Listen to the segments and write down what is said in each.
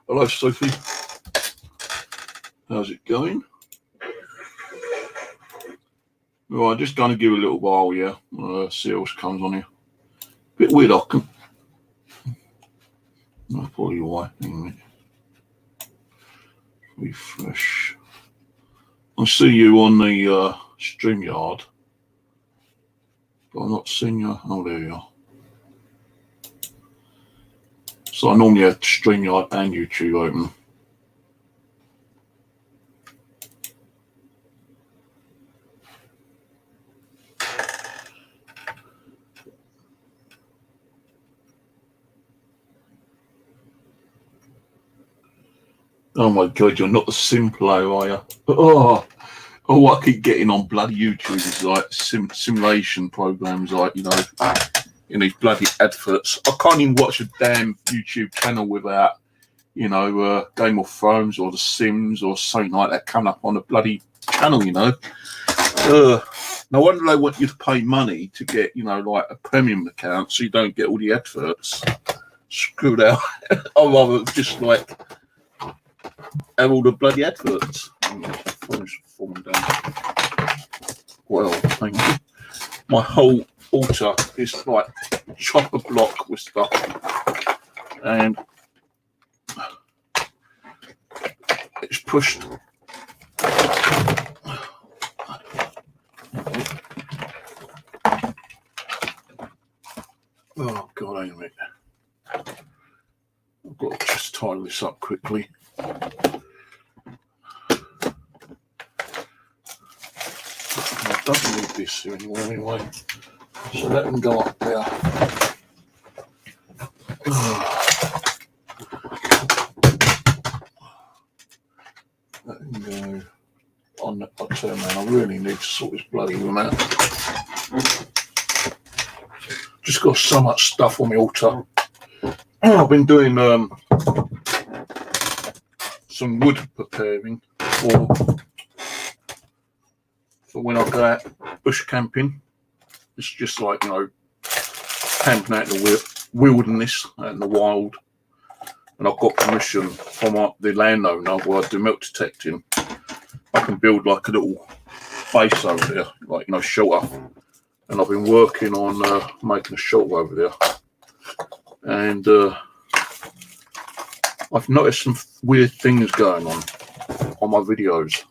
Hello, Sophie. How's it going? Well, I'm just going to give it a little while, yeah. See what else comes on here. Bit weird, I can. That's probably why. Refresh. I see you on the StreamYard, but I'm not seeing you. Oh, there you are. So I normally have StreamYard and YouTube open. Oh my God, you're not the sim player, are you? Oh, I keep getting on bloody YouTube is like simulation programs, like, you know, in these bloody adverts. I can't even watch a damn YouTube channel without, you know, Game of Thrones or The Sims or something like that coming up on a bloody channel, you know. No wonder they want you to pay money to get, you know, like a premium account so you don't get all the adverts. Screwed out. I'd rather just like have all the bloody adverts. Well, thank you. My whole altar is like chocker block with stuff, and it's pushed. Oh God, hang on a minute. I've got to just tidy this up quickly. I don't need this here anymore anyway, so let them go up there. Let them go on the turn, man. I really need to sort this bloody room out. Just got so much stuff on my altar. I've been doing some wood preparing for when I go out bush camping. It's just like, you know, camping out in the wilderness, out in the wild. And I've got permission from the landowner where I do milk detecting. I can build like a little base over there, like, you know, shelter. And I've been working on making a shelter over there. And I've noticed some weird things going on my videos.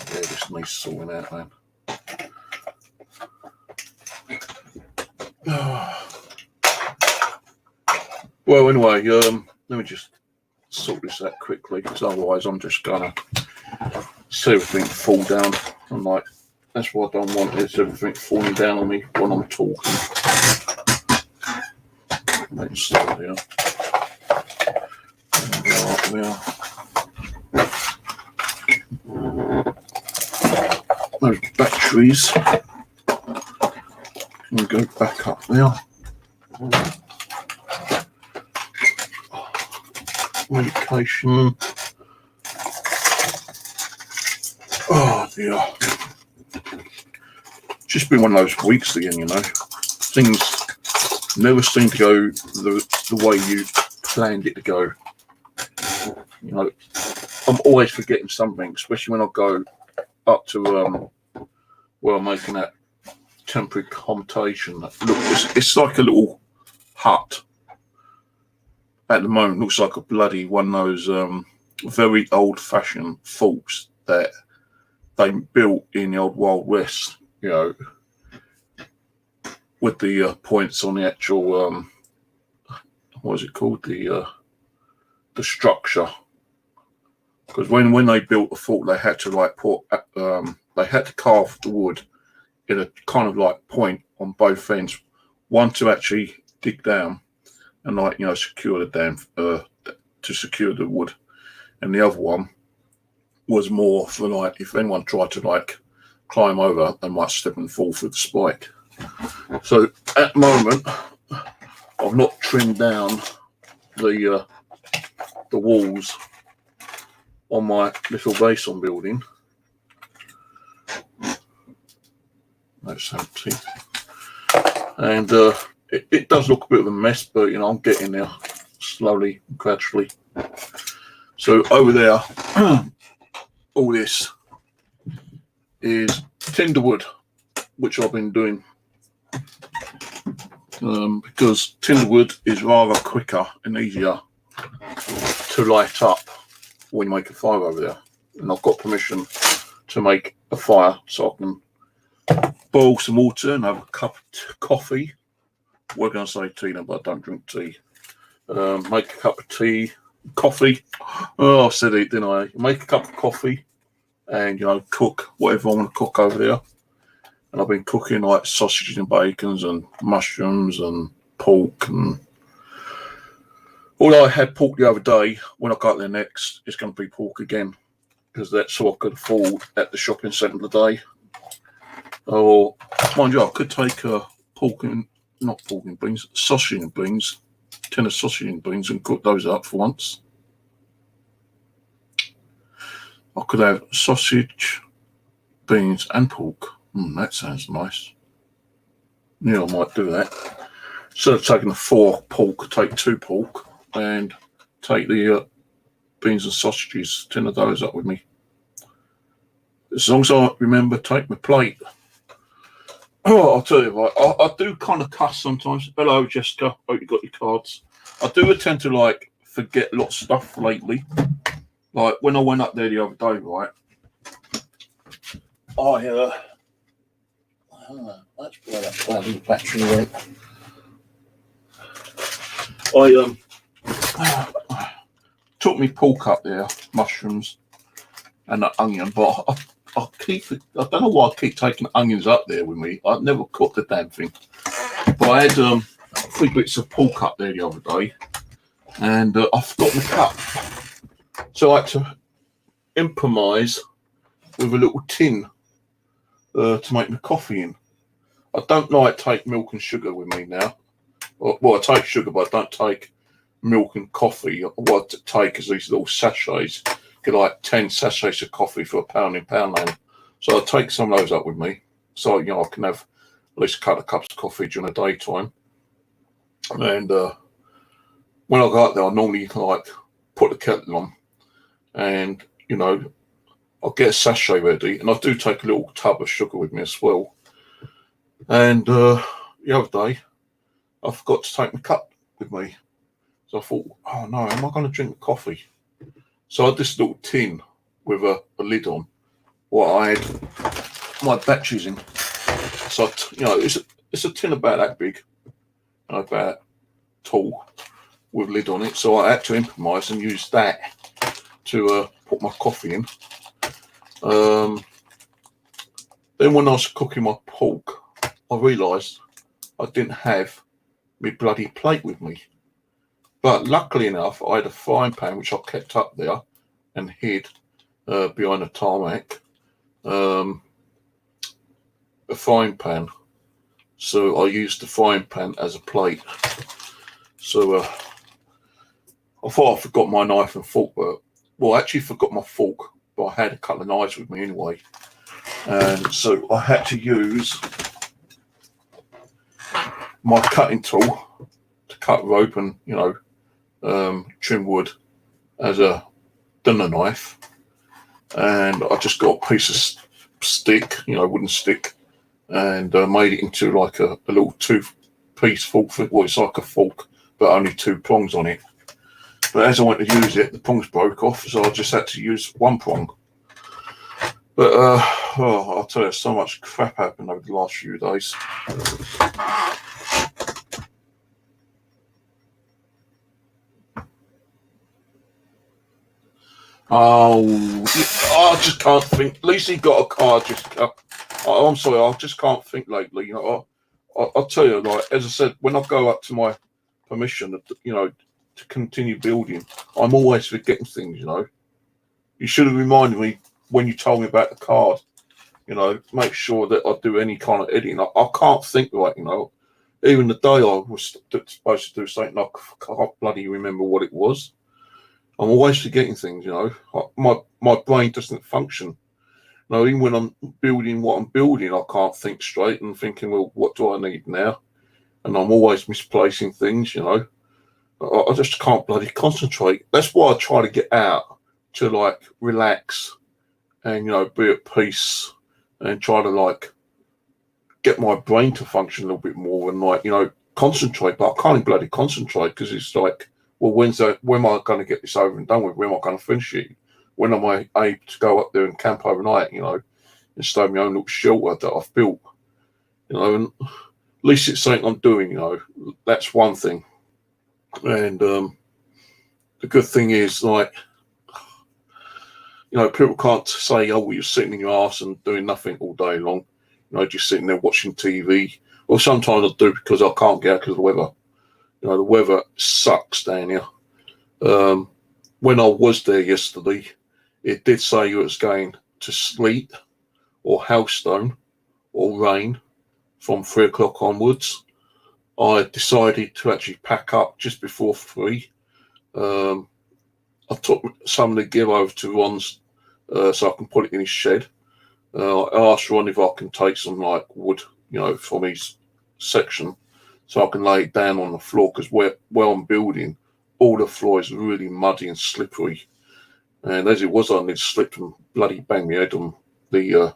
Yeah, this needs sorting out, man. Well, anyway, let me just sort this out quickly, because otherwise I'm just gonna see everything fall down. I'm like, that's what I don't want, is everything falling down on me when I'm talking. Let's start there. Right there. Those batteries can go back up there. Medication. Oh dear. Just been one of those weeks again, you know. Things never seem to go the way you planned it to go. You know, I'm always forgetting something, especially when I go up to where I'm making that temporary accommodation. Look, it's like a little hut. At the moment, looks like a bloody one of those very old-fashioned forts that they built in the old Wild West. You know, with the points on the actual what is it called, the structure. Because when they built the fort, they had to like they had to carve the wood in a kind of like point on both ends. One to actually dig down and like, you know, secure the dam to secure the wood, and the other one was more for like if anyone tried to like climb over, they might slip and fall through the spike. So at the moment, I've not trimmed down the walls on my little base I'm building. That's empty, and it does look a bit of a mess, but you know, I'm getting there slowly, gradually. So over there, all this is tinder wood, which I've been doing because tinder wood is rather quicker and easier to light up when you make a fire over there. And I've got permission to make a fire, so I can boil some water and have a cup of coffee. We're going to say tea now, but I don't drink tea. Make a cup of tea, coffee. Oh, I said it, didn't I? Make a cup of coffee and, you know, cook whatever I want to cook over there. And I've been cooking like sausages and bacons and mushrooms and pork. And although I had pork the other day, when I got there next, it's going to be pork again, because that's all I could afford at the shopping centre today. Or, mind you, I could take sausage and beans, tin of sausage and beans, and cook those up for once. I could have sausage, beans, and pork. That sounds nice. Yeah, I might do that. Instead of taking the 4 pork, take 2 pork, and take the beans and sausages, tin of those up with me. As long as I remember, take my plate. Oh, I'll tell you what, I do kind of cuss sometimes. Hello, Jessica. Hope you got your cards. I do tend to like forget a lot of stuff lately. Like when I went up there the other day, right? Let's blow that bloody battery away. I took me pork up there, mushrooms, and an onion, but I don't know why I keep taking onions up there with me. I've never cooked the damn thing. But I had 3 bits of pork up there the other day, and I forgot my cup. So I had to improvise with a little tin to make my coffee in. I don't like take milk and sugar with me now. Well, I take sugar, but I don't take milk and coffee. What I take is these little sachets. Get like 10 sachets of coffee for £1 in Poundland. So I take some of those up with me, so you know I can have at least a couple of cups of coffee during the daytime. And when I go out there, I normally like put the kettle on, and you know I'll get a sachet ready, and I do take a little tub of sugar with me as well. And the other day, I forgot to take my cup with me, so I thought, oh no, am I going to drink coffee? So I had this little tin with a lid on, what I had my batteries in. So you know, it's a tin about that big, about tall, with a lid on it. So I had to improvise and use that to put my coffee in. Then when I was cooking my pork, I realised I didn't have my bloody plate with me. But luckily enough, I had a frying pan which I kept up there and hid behind a tarmac. A frying pan. So I used the frying pan as a plate. So I thought I forgot my knife and fork, but I actually forgot my fork, but I had a couple of knives with me anyway. And so I had to use my cutting tool to cut rope and, trim wood as a dinner knife. And I just got a piece of stick, wooden stick, and made it into like a little two-piece fork. Well, it's like a fork, but only two prongs on it. But as I went to use it, the prongs broke off, so I just had to use one prong. But I'll tell you, so much crap happened over the last few days. Oh, I just can't think. At least he got a car. I'm sorry, I just can't think lately. I'll tell you, like as I said, when I go up to my permission, to continue building, I'm always forgetting things. You should have reminded me when you told me about the card. Make sure that I do any kind of editing. I can't think right. Even the day I was supposed to do something, I can't bloody remember what it was. I'm always forgetting things, My brain doesn't function. Even when I'm building what I'm building, I can't think straight and thinking, well, what do I need now? And I'm always misplacing things, I just can't bloody concentrate. That's why I try to get out to like relax and, be at peace and try to get my brain to function a little bit more and concentrate. But I can't bloody concentrate because it's like, well, when am I going to get this over and done with? When am I going to finish it? When am I able to go up there and camp overnight, and stay in my own little shelter that I've built, and at least it's something I'm doing, that's one thing. And the good thing is, people can't say, oh, well, you're sitting in your ass and doing nothing all day long, just sitting there watching TV. Well, sometimes I do because I can't get out because of the weather. The weather sucks down here. When I was there yesterday, it did say it was going to sleet or hailstone or rain from 3 o'clock onwards. I decided to actually pack up just before 3. I took some of the gear over to Ron's so I can put it in his shed. I asked Ron if I can take some wood, from his section so I can lay it down on the floor because where I'm building, all the floor is really muddy and slippery. And as it was, I nearly slipped and bloody banged my head on the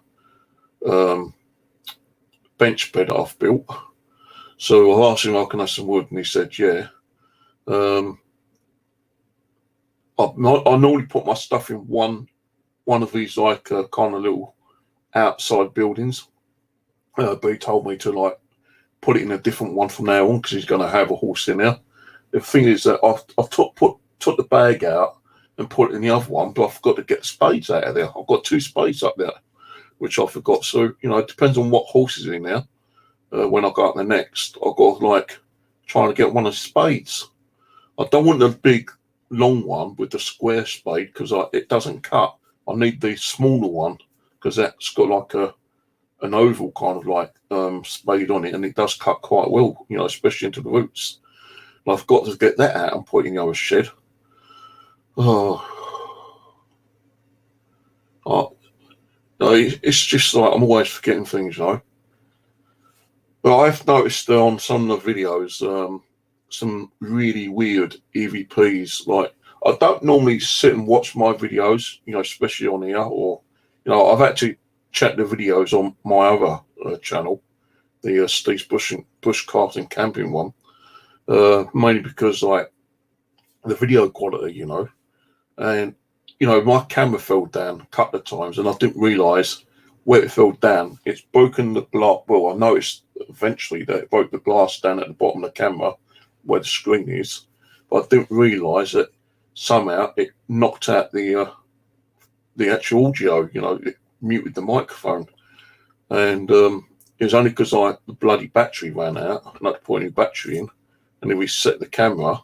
bench bed that I've built. So I asked him if I can have some wood, and he said, yeah. I normally put my stuff in one of these kind of little outside buildings, but he told me to put it in a different one from now on because he's going to have a horse in there. The thing is that I took the bag out and put it in the other one, but I forgot to get the spades out of there. I've got 2 spades up there, which I forgot. So, it depends on what horse is in there. When I go up the next, I've got trying to get one of the spades. I don't want the big, long one with the square spade because it doesn't cut. I need the smaller one because that's got an oval kind of spade on it, and it does cut quite well, especially into the roots. And I've got to get that out and put it in the other shed. It's just I'm always forgetting things, But I've noticed on some of the videos, some really weird EVPs. I don't normally sit and watch my videos, especially on here, or I've actually checked the videos on my other channel, the Steve's Bushcraft Camping one, mainly because the video quality, and my camera fell down a couple of times, and I didn't realise where it fell down. It's broken the glass. Well, I noticed eventually that it broke the glass down at the bottom of the camera where the screen is, but I didn't realise that somehow it knocked out the the actual audio. You know, it muted the microphone, and it was only because the bloody battery ran out, and I had to put a new battery in, and then we set the camera.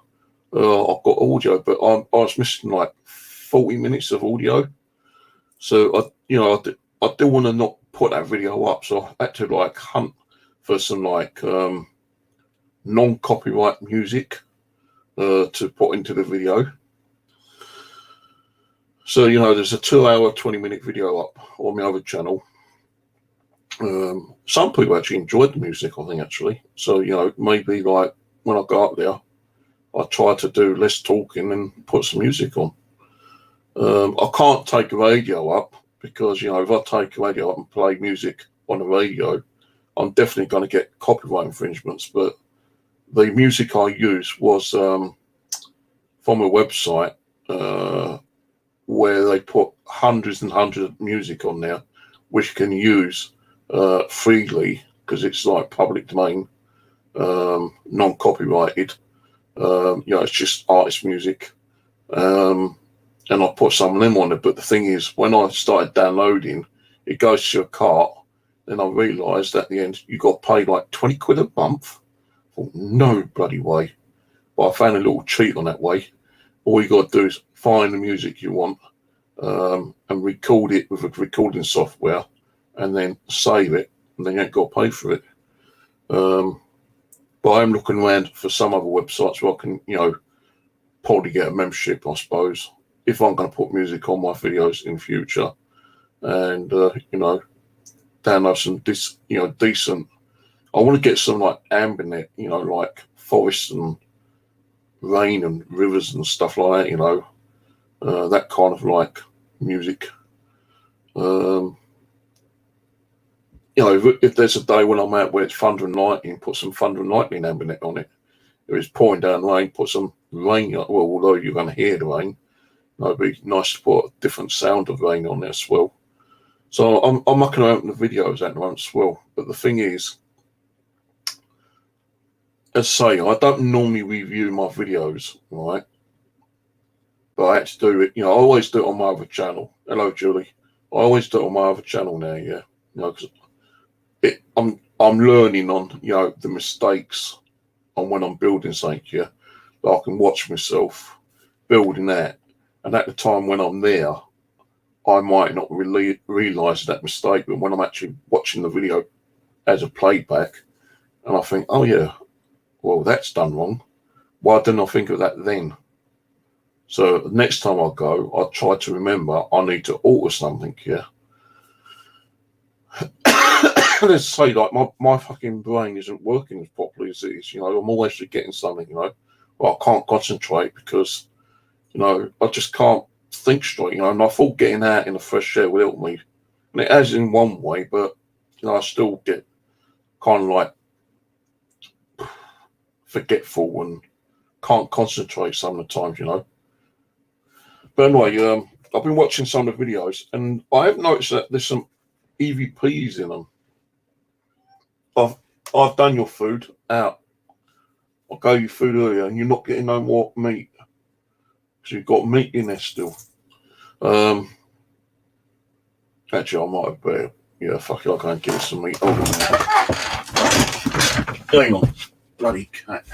I've got audio, but I was missing like 40 minutes of audio. So I do want to not put that video up, so I had to like hunt for some like non-copyright music to put into the video. So there's a 2-hour 20-minute video up on my other channel. Some people actually enjoyed the music, I think, actually. So maybe like when I go up there, I try to do less talking and put some music on. I can't take a radio up because if I take a radio up and play music on the radio, I'm definitely going to get copyright infringements. But the music I used was from a website where they put hundreds and hundreds of music on there, which you can use freely because it's like public domain, non-copyrighted. It's just artist music. And I put some of them on it. But the thing is, when I started downloading, it goes to a cart. Then I realised at the end, you got to pay like 20 quid a month. I thought, no bloody way. But I found a little cheat on that way. All you got to do is find the music you want and record it with a recording software and then save it. And then you ain't got to pay for it. But I'm looking around for some other websites where I can, probably get a membership, I suppose, if I'm going to put music on my videos in future, and download some decent. I want to get some like ambient, like forests and rain and rivers and stuff like that. That kind of like music. If there's a day when I'm out where it's thunder and lightning, put some thunder and lightning ambient on it. If it's pouring down rain, put some rain. Well, although you're going to hear the rain. It'd be nice to put a different sound of rain on there as well. So I'm not going to open the videos at the moment as well. But the thing is, as I say, I don't normally review my videos, right? But I had to do it. I always do it on my other channel. Hello, Julie. I always do it on my other channel now. Yeah, because I'm learning on the mistakes on when I'm building something. Yeah, that I can watch myself building that. And at the time when I'm there, I might not really realise that mistake. But when I'm actually watching the video as a playback, and I think, oh yeah, well, that's done wrong. Why didn't I think of that then? So next time I go, I'll try to remember I need to alter something here. Let's say like my fucking brain isn't working as properly as it is. I'm always forgetting something, Well, I can't concentrate because I just can't think straight, and I thought getting out in the fresh air would help me. And it has in one way, but, I still get kind of like forgetful and can't concentrate some of the times, But anyway, I've been watching some of the videos and I have noticed that there's some EVPs in them. I've done your food out. I gave you food earlier and you're not getting no more meat. So you've got meat in there still. Actually, I might have better. Yeah, fuck it, I'll go and give it some meat. Hold on. Hang on. Bloody cat.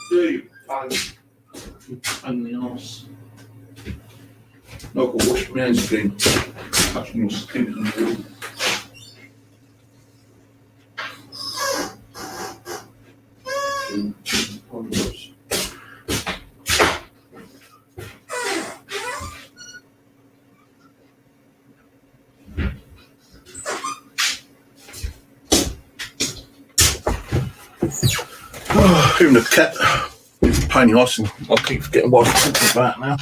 Steve. And the arse. No, I've got to wash my hands again. Touching your skin in the middle. Even the cat, pain in the arse, I keep forgetting what I'm talking about now.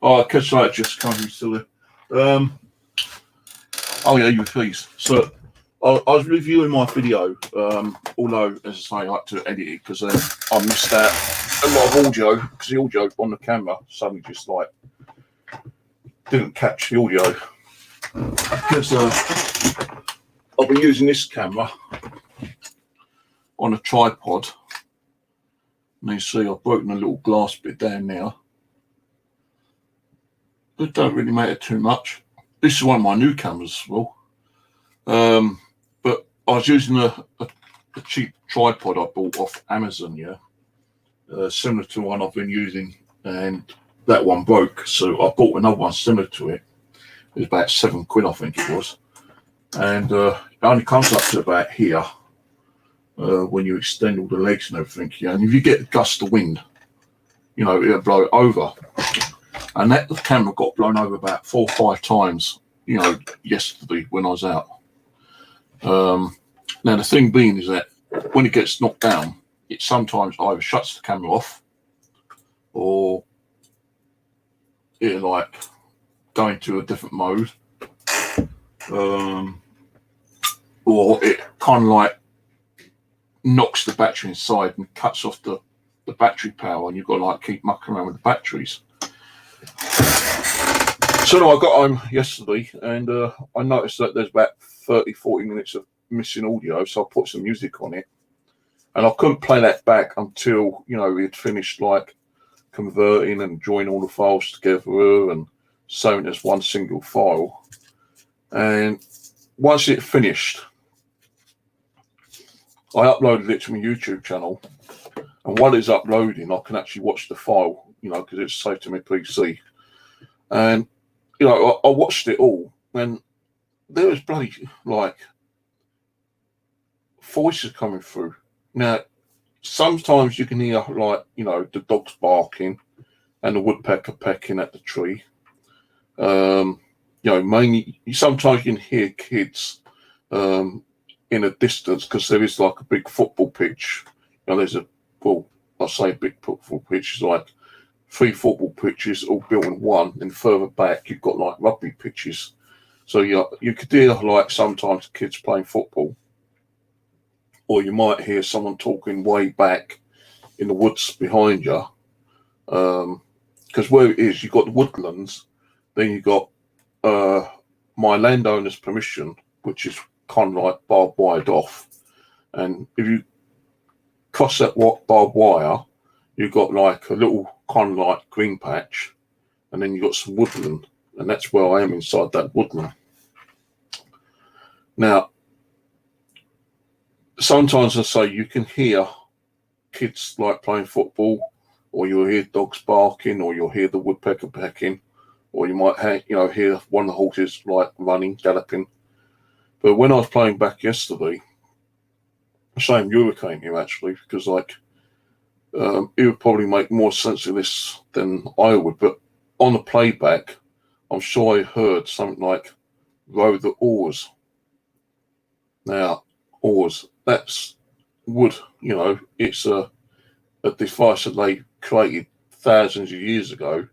Oh, catch that just coming still there. Oh yeah, EVPs. So I was reviewing my video, although as I say, I like to edit it because I missed out a lot of audio because the audio on the camera suddenly just like didn't catch the audio. Because I've been using this camera on a tripod, and you see I've broken a little glass bit down there. It don't really matter too much. This is one of my new cameras as well. But I was using a cheap tripod I bought off Amazon, yeah. Similar to one I've been using, and that one broke, so I bought another one similar to it. It was about £7, I think it was. And it only comes up to about here when you extend all the legs and everything, yeah. And if you get a gust of wind, you know, it'll blow it over. And that camera got blown over about 4 or 5 times, you know, yesterday when I was out. Now the thing being is that when it gets knocked down, it sometimes either shuts the camera off or it'll like go into a different mode, or it kind of like knocks the battery inside and cuts off the battery power, and you've got to like keep mucking around with the batteries. So I got home yesterday and I noticed that there's about 30-40 minutes of missing audio, so I put some music on it, and I couldn't play that back until, you know, we'd finished like converting and joining all the files together and sewing it as one single file. And once it finished, I uploaded it to my YouTube channel, and while it's uploading I can actually watch the file, you know, because it's saved to my PC. And you know, I watched it all, and there was bloody like voices coming through. Now, sometimes you can hear like, you know, the dogs barking and the woodpecker pecking at the tree. You know, mainly sometimes you can hear kids in a distance because there is like a big football pitch. You know, there's a, well, I say big football pitch, is like 3 football pitches all built in one, and further back you've got like rugby pitches. So you could hear like sometimes kids playing football, or you might hear someone talking way back in the woods behind you. Because where it is, you've got the woodlands, then you've got my landowner's permission, which is kind of like barbed wired off. And if you cross that barbed wire, you've got like a little kind of like green patch, and then you've got some woodland, and that's where I am inside that woodland. Now, sometimes I say you can hear kids like playing football, or you'll hear dogs barking, or you'll hear the woodpecker pecking, or you might hear one of the horses like running, galloping. But when I was playing back yesterday, shame you came here actually, because like it would probably make more sense of this than I would. But on the playback, I'm sure I heard something like "row the oars." Now, oars, that's wood. You know, it's a device that they created thousands of years ago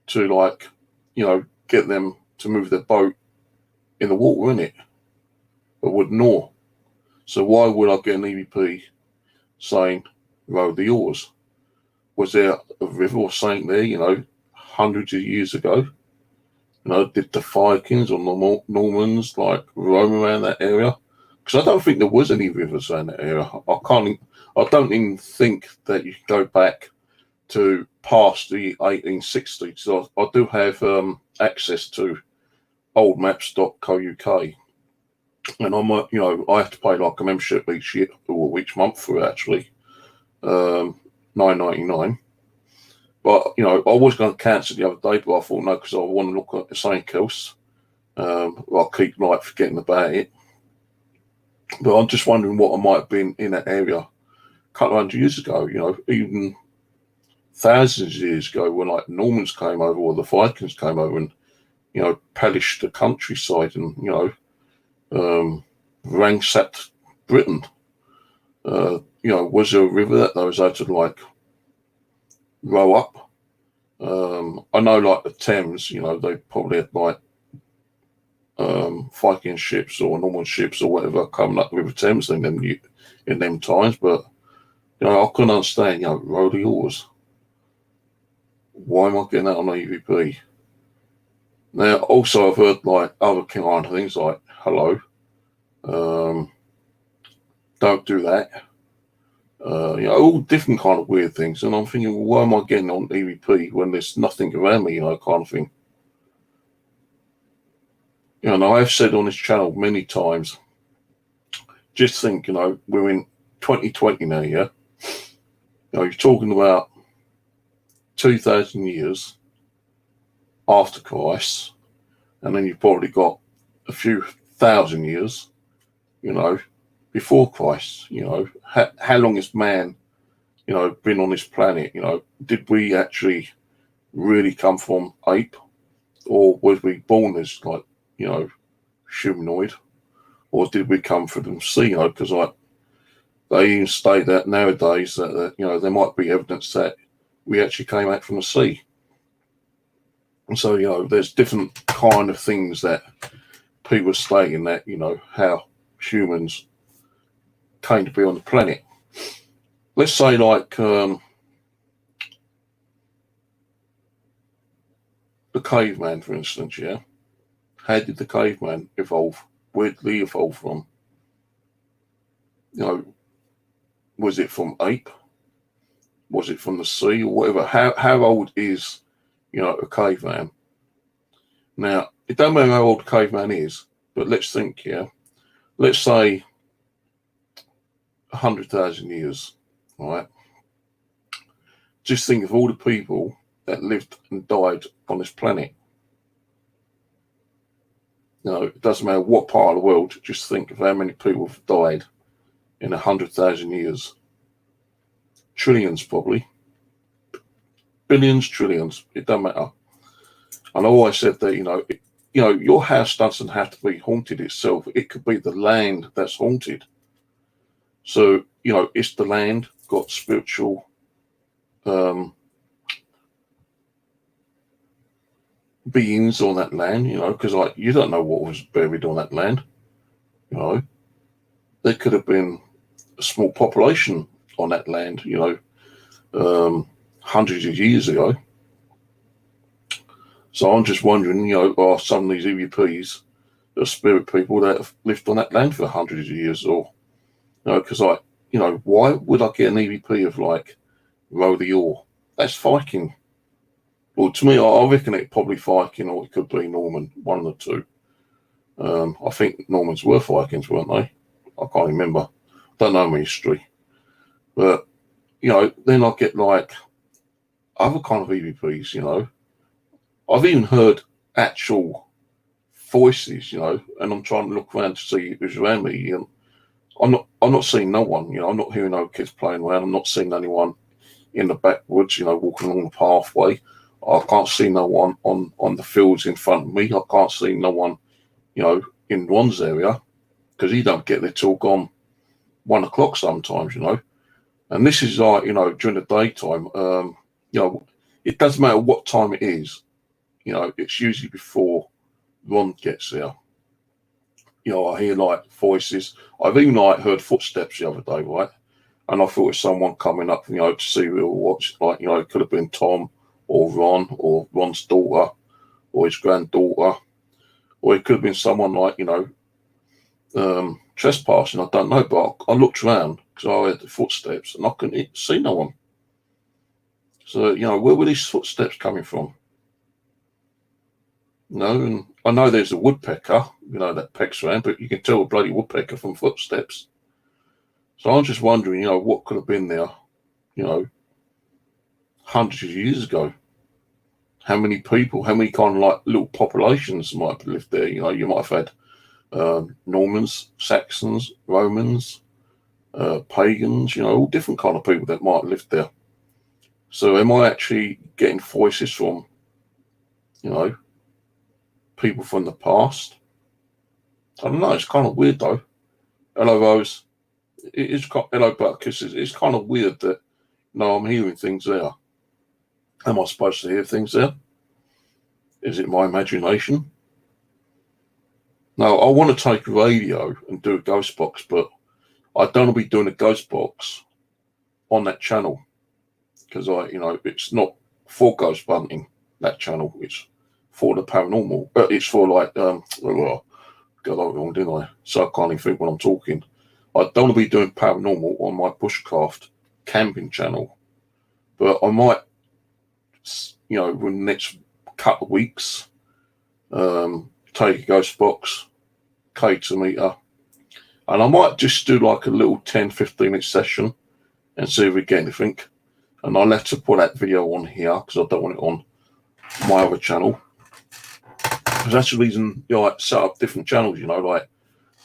to, like, you know, get them to move their boat in the water, innit? But wouldn't oar. So why would I get an EVP saying row the oars? Was there a river or something there, you know, hundreds of years ago? You know, did the Vikings or Normans like roam around that area? Because I don't think there was any rivers around that area. I don't even think that you can go back to past the 1860s. So I do have access to oldmaps.co.uk, and I might, I have to pay like a membership each year or each month for it actually, $9.99. But I was going to cancel the other day, but I thought no, because I want to look at something else. I keep like forgetting about it. But I'm just wondering what I might have been in that area a couple of hundred years ago. Even thousands of years ago, when like Normans came over or the Vikings came over and pillaged the countryside and ransacked Britain. Was there a river that they was able to like row up? I know like the Thames, they probably had like Viking ships or Norman ships or whatever coming up the River Thames in them times, but I couldn't understand, row the oars. Why am I getting that on EVP? Now, also I've heard like other kind of things like hello, don't do that. All different kind of weird things, and I'm thinking, well, why am I getting on EVP when there's nothing around me, kind of thing. And I have said on this channel many times, just think, we're in 2020 now, yeah? You're talking about 2,000 years after Christ, and then you've probably got a few thousand years, before Christ. How long has man, been on this planet? Did we actually really come from ape, or was we born as like, humanoid, or did we come from the sea? Because like they even state that nowadays that there might be evidence that we actually came out from the sea. And so there's different kind of things that people are stating that how humans came to be on the planet. Let's say like the caveman, for instance, yeah? How did the caveman evolve? Where did he evolve from? Was it from ape? Was it from the sea or whatever? How old is, a caveman? Now, it don't matter how old a caveman is, but let's think, yeah? Let's say 100,000 years, right? Just think of all the people that lived and died on this planet. It doesn't matter what part of the world, just think of how many people have died in 100,000 years. Trillions, probably. Billions, trillions, it doesn't matter. And I always said that, your house doesn't have to be haunted itself. It could be the land that's haunted. So, it's the land got spiritual beings on that land, because like you don't know what was buried on that land. There could have been a small population on that land, hundreds of years ago. So I'm just wondering, are some of these EVPs the spirit people that have lived on that land for hundreds of years, or because why would I get an EVP of like row the oar? That's Viking. Well, to me, I reckon it probably Viking, or it could be Norman, one of the two. I think Normans were Vikings, weren't they? I can't remember. Don't know my history. But, then I get like other kind of EVPs, I've even heard actual voices, and I'm trying to look around to see who's around me. And I'm not seeing no one, I'm not hearing no kids playing around. I'm not seeing anyone in the backwoods, walking along the pathway. I can't see no one on the fields in front of me. I can't see no one, in Ron's area, because he don't get there till gone 1 o'clock sometimes, And this is like, during the daytime, it doesn't matter what time it is, it's usually before Ron gets there. I hear like voices. I've even like heard footsteps the other day, right? And I thought it was someone coming up, to see who it was. Like, it could have been Tom or Ron or Ron's daughter or his granddaughter, or it could have been someone like, trespassing. I don't know, but I looked around because I heard the footsteps and I couldn't see no one. So, where were these footsteps coming from? And I know there's a woodpecker, you know, that pecks around, but you can tell a bloody woodpecker from footsteps. So I'm just wondering, you know, what could have been there, you know, hundreds of years ago. How many people, how many kind of like little populations might have lived there? You know, you might have had Normans, Saxons, Romans, pagans, you know, all different kind of people that might have lived there. So am I actually getting voices from, you know, people from the past? I don't know. It's kind of weird though. Hello, Rose. It is. Hello, Butkus. It's kind of weird that, no, I'm hearing things there. Am I supposed to hear things there? Is it my imagination? No, I want to take a radio and do a ghost box, but I don't want to be doing a ghost box on that channel because you know, it's not for ghost hunting. That channel, it's for the paranormal. It's for like, well, got that wrong, didn't I? So I can't even think when I'm talking. I don't want to be doing paranormal on my bushcraft camping channel, but I might, you know, in the next couple of weeks, take a ghost box, cater meter, and I might just do like a little 10-15 minute session and see if we get anything. And I'll have to put that video on here because I don't want it on my other channel. Because that's the reason, you know, I set up different channels, you know, like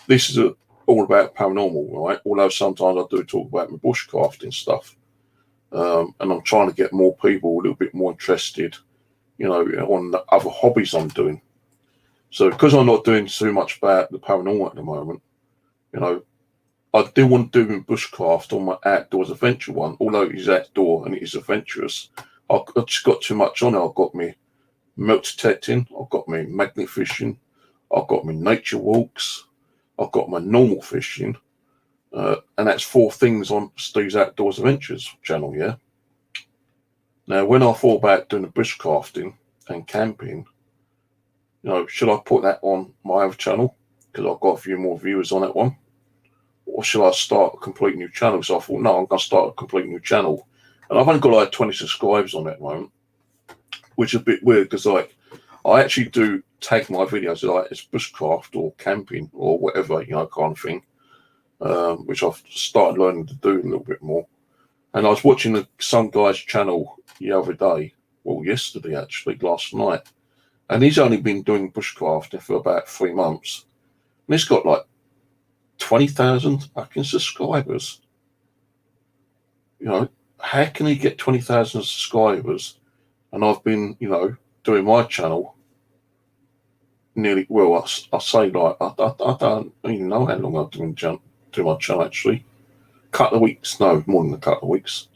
this is all about paranormal, right? Although sometimes I do talk about my bushcrafting stuff. And I'm trying to get more people a little bit more interested, you know, on the other hobbies I'm doing. So because I'm not doing too much about the paranormal at the moment, you know, I do want to do bushcraft on my outdoors adventure one, although it is outdoor and it is adventurous. I've just got too much on it. I've got me milk detecting, I've got my magnet fishing, I've got my nature walks, I've got my normal fishing, and that's 4 things on Steve's Outdoors Adventures channel, yeah? Now, when I thought about doing the bushcrafting and camping, you know, should I put that on my other channel? Because I've got a few more viewers on that one. Or should I start a complete new channel? So I thought, no, I'm going to start a complete new channel. And I've only got like 20 subscribers on it at the moment, which is a bit weird because like I actually do tag my videos like it's bushcraft or camping or whatever, you know, kind of thing, which I've started learning to do a little bit more. And I was watching some guy's channel the other day, well, yesterday actually, last night, and he's only been doing bushcrafting for about 3 months, and he's got like 20,000 fucking subscribers. You know, how can he get 20,000 subscribers? And I've been, you know, doing my channel nearly, well, I say like, I don't even know how long I've been doing my channel actually. Couple of weeks, no, more than a couple of weeks.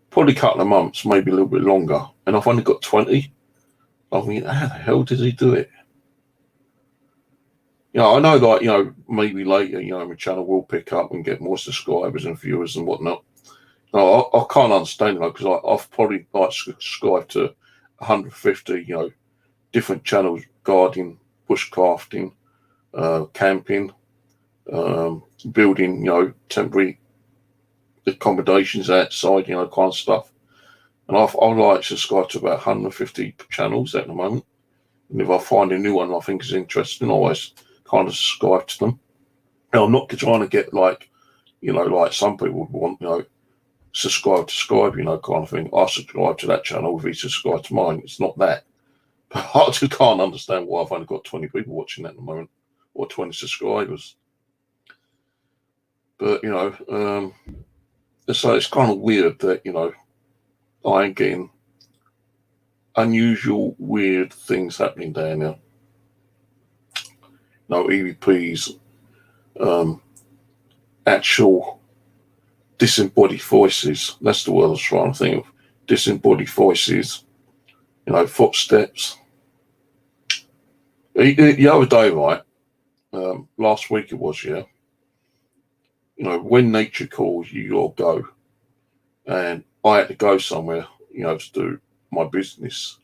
Probably a couple of months, maybe a little bit longer. And I've only got 20. I mean, how the hell did he do it? You know, I know that, you know, maybe later, you know, my channel will pick up and get more subscribers and viewers and whatnot. No, I can't understand it because I've probably like subscribed to 150, you know, different channels, gardening, bushcrafting, camping, building, you know, temporary accommodations outside, you know, kind of stuff. And I've like subscribed to about 150 channels at the moment. And if I find a new one I think is interesting, I always kind of subscribe to them. And I'm not trying to get like, you know, like some people would want, you know, subscribe, you know, kind of thing. I subscribe to that channel if he subscribe to mine. It's not that. But I just can't understand why I've only got 20 people watching at the moment or 20 subscribers. But, you know, so it's kind of weird that, you know, I ain't getting unusual, weird things happening down there. No EVPs, actual disembodied voices. That's the word I was trying to think of. Disembodied voices, you know, footsteps. The other day, right, last week it was, yeah, you know, when nature calls, you gotta go. And I had to go somewhere, you know, to do my business.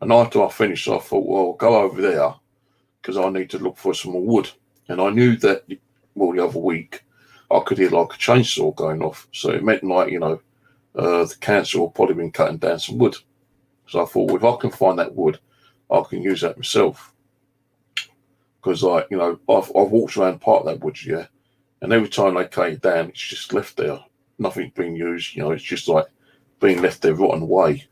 And after I finished, I thought, well, I'll go over there because I need to look for some more wood. And I knew that, well, the other week I could hear like a chainsaw going off. So it meant like, you know, the council had probably been cutting down some wood. So I thought, well, if I can find that wood, I can use that myself. Because, like, you know, I've walked around part of that woods, yeah, and every time they cut it down, it's just left there. Nothing's being used, you know, it's just like being left there rotting away.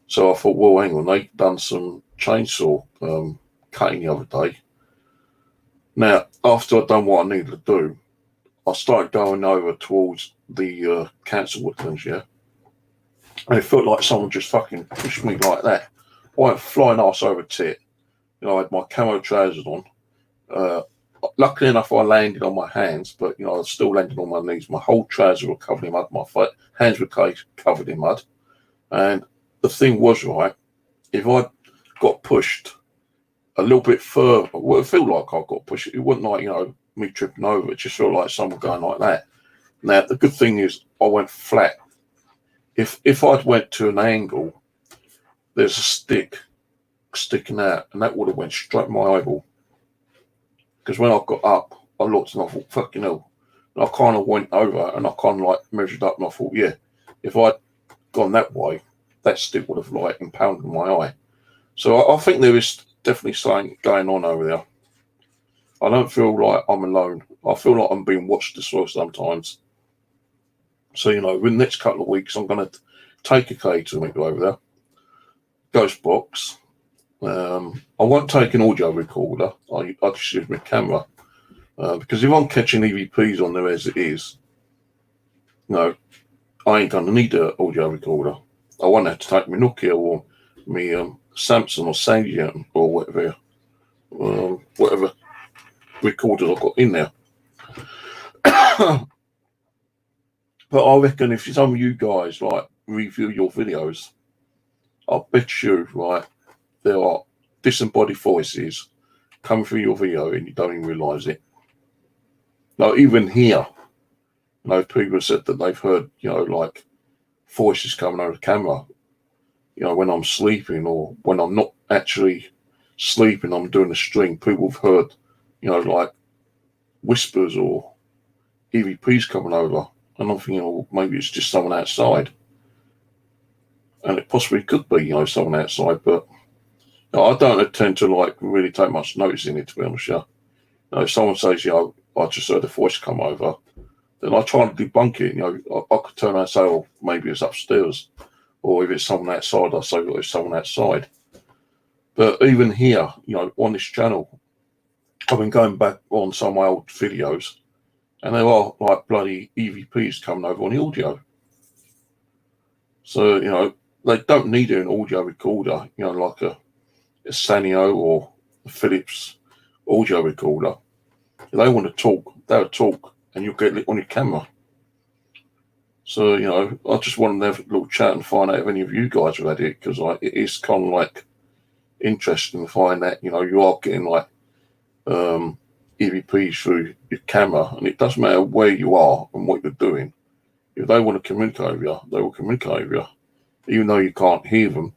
So I thought, well, hang on, they've done some chainsaw cutting the other day. Now, after I'd done what I needed to do, I started going over towards the council woodlands, yeah, and it felt like someone just fucking pushed me like that. I went flying arse over tit. You know, I had my camo trousers on. Luckily enough, I landed on my hands, but, you know, I was still landing on my knees. My whole trousers were covered in mud. My hands were covered in mud. And the thing was, right, if I got pushed a little bit further, well, it felt like I got pushed. It wasn't like, you know, me tripping over. It just felt like someone going like that. Now, the good thing is I went flat. If I'd went to an angle, there's a stick sticking out, and that would have went straight in my eyeball. Because when I got up, I looked and I thought, fucking hell. And I kind of went over and I kind of like measured up and I thought, yeah, if I'd gone that way, that stick would have like impounded my eye. So I think there is definitely something going on over there. I don't feel like I'm alone. I feel like I'm being watched as well sometimes. So, you know, in the next couple of weeks, I'm going to take a K to me over there. Ghost box. I won't take an audio recorder. I just use my camera. Because if I'm catching EVPs on there as it is, no, I ain't going to need an audio recorder. I won't have to take my Nokia or my Samsung or Sandium or whatever recorders I've got in there. But I reckon if some of you guys like review your videos, I bet you, right, there are disembodied voices coming through your video and you don't even realise it. Now, even here, you know, people have said that they've heard, you know, like voices coming over the camera, you know, when I'm sleeping or when I'm not actually sleeping, I'm doing a string. People have heard, you know, like whispers or EVPs coming over. And I'm thinking, well, maybe it's just someone outside. And it possibly could be, you know, someone outside, but you know, I don't tend to like really take much notice in it, to be honest. Yeah. You know, if someone says, you know, I just heard a voice come over, then I try to debunk it. You know, I could turn around and say, oh, maybe it's upstairs. Or if it's someone outside, I say, well, it's someone outside. But even here, you know, on this channel, I've been going back on some of my old videos, and there are like bloody EVPs coming over on the audio. So, you know, they don't need an audio recorder, you know, like a Sanyo or a Philips audio recorder. If they want to talk, they'll talk, and you'll get it on your camera. So, you know, I just wanted to have a little chat and find out if any of you guys have had it, because like, it is kind of like interesting to find that, you know, you are getting like EVPs through your camera, and it doesn't matter where you are and what you're doing. If they want to communicate with you, they will communicate with you, even though you can't hear them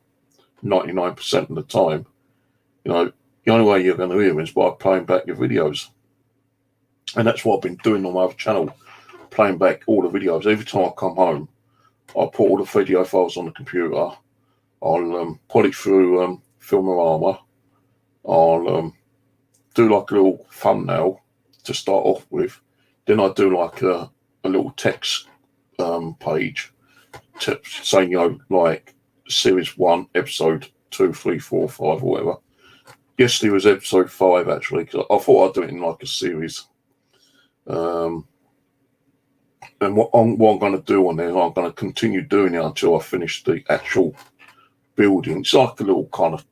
99% of the time. You know, the only way you're going to hear them is by playing back your videos. And that's what I've been doing on my other channel, playing back all the videos. Every time I come home, I'll put all the video files on the computer. I'll put it through Filmorama. I'll do like a little thumbnail to start off with. Then I do like a little text page saying, you know, like series 1, episode 2, 3, 4, 5, or whatever. Yesterday was episode 5 actually, because I thought I'd do it in like a series. And what I'm going to do on there, I'm going to continue doing it until I finish the actual building. It's like a little kind of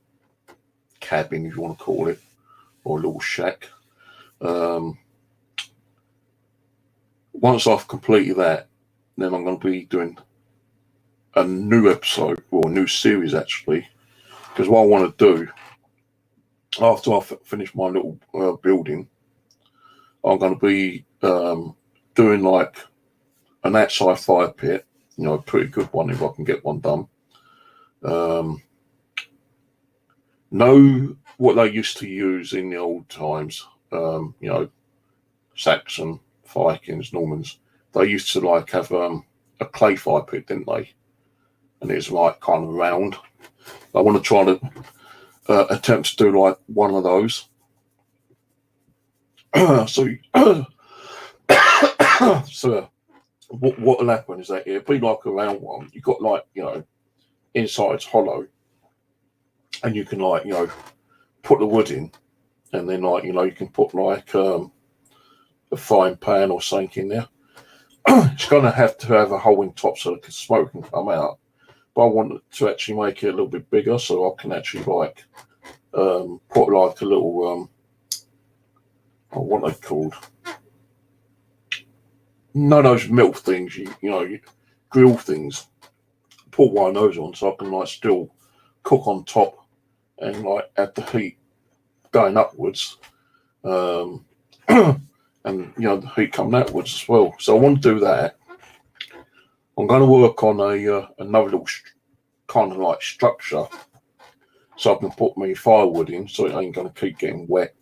cabin, if you want to call it, or a little shack. Once I've completed that, then I'm going to be doing a new episode, or a new series actually, because what I want to do, after I finish my little building, I'm going to be doing like an outside fire pit, you know, a pretty good one if I can get one done. Know what they used to use in the old times, you know, Saxon, Vikings, Normans. They used to like have a clay fire pit, didn't they? And it's like kind of round. I want to try to attempt to do like one of those. So what will happen is that it'll be like a round one. You've got like, you know, inside's hollow, and you can like, you know, put the wood in, and then like, you know, you can put like a frying pan or something in there. It's going to have a hole in top so the smoke can come out. But I want to actually make it a little bit bigger so I can actually like put like a little what are they called? No, those milk things, you know, grill things. Put one of those on so I can like still cook on top and like have the heat going upwards, and you know, the heat coming outwards as well. So I want to do that. I'm going to work on another little kind of like structure so I can put my firewood in so it ain't going to keep getting wet.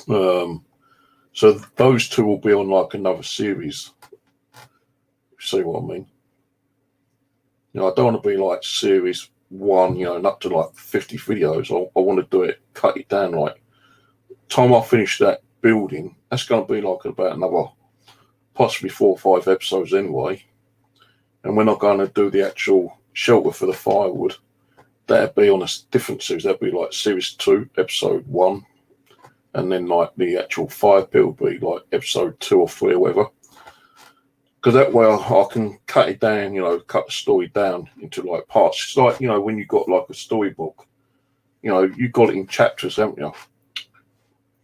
So those two will be on like another series. See what I mean? You know, I don't want to be like series 1, you know, and up to like 50 videos. I want to do it, cut it down. Like, time I finish that building, that's going to be like about another possibly 4 or 5 episodes anyway. And when I'm going to do the actual shelter for the firewood, that'd be on a different series. That'd be like series 2, episode 1. And then like the actual fire pit will be like episode 2 or 3 or whatever. Because that way I can cut it down, you know, cut the story down into like parts. It's like, you know, when you've got like a storybook, you know, you've got it in chapters, haven't you?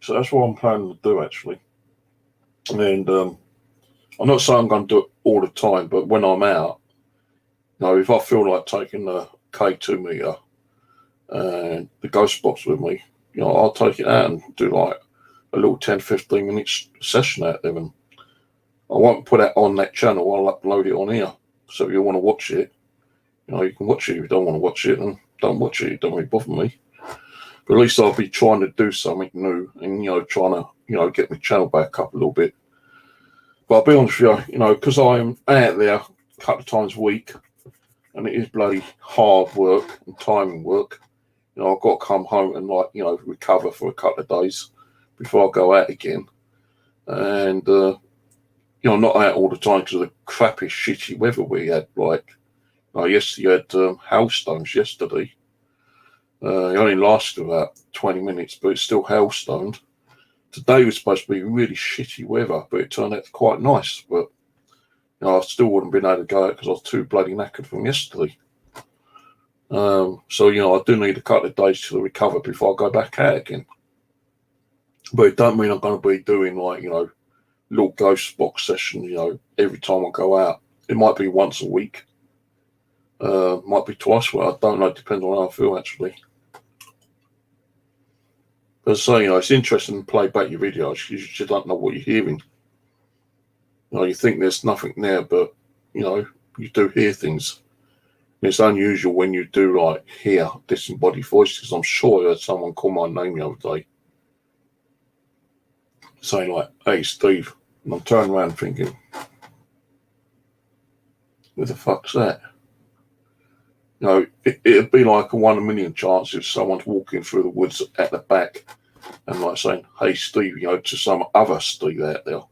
So that's what I'm planning to do actually. And I'm not saying I'm going to do it all the time, but when I'm out, you know, if I feel like taking the K2 meter and the ghost box with me, you know, I'll take it out and do like a little 10-15 minute session out there. And I won't put that on that channel. I'll upload it on here. So if you want to watch it, you know, you can watch it. If you don't want to watch it, then don't watch it. It don't really bother me. But at least I'll be trying to do something new and, you know, trying to, you know, get my channel back up a little bit. But I'll be honest with you, you know, because I'm out there a couple of times a week and it is bloody hard work and timing work. You know, I've got to come home and, like, you know, recover for a couple of days before I go out again. And, you know, I'm not out all the time because of the crappy, shitty weather we had. Like, yesterday you had hailstones yesterday. It only lasted about 20 minutes, but it's still hailstoned. Today was supposed to be really shitty weather, but it turned out quite nice. But, you know, I still wouldn't have been able to go out because I was too bloody knackered from yesterday. So, you know, I do need a couple of days to recover before I go back out again. But it don't mean I'm going to be doing, like, you know, little ghost box sessions, you know, every time I go out. It might be once a week. Might be twice a week. I don't know. It depends on how I feel, actually. But so, you know, it's interesting to play back your videos. You just don't know what you're hearing. You know, you think there's nothing there, but, you know, you do hear things. It's unusual when you do like hear disembodied voices. I'm sure I heard someone call my name the other day, saying like, "Hey, Steve," and I'm turning around thinking, "Who the fuck's that?" You know, it'd be like a 1 in a million chance if someone's walking through the woods at the back and like saying, "Hey, Steve," you know, to some other Steve out there.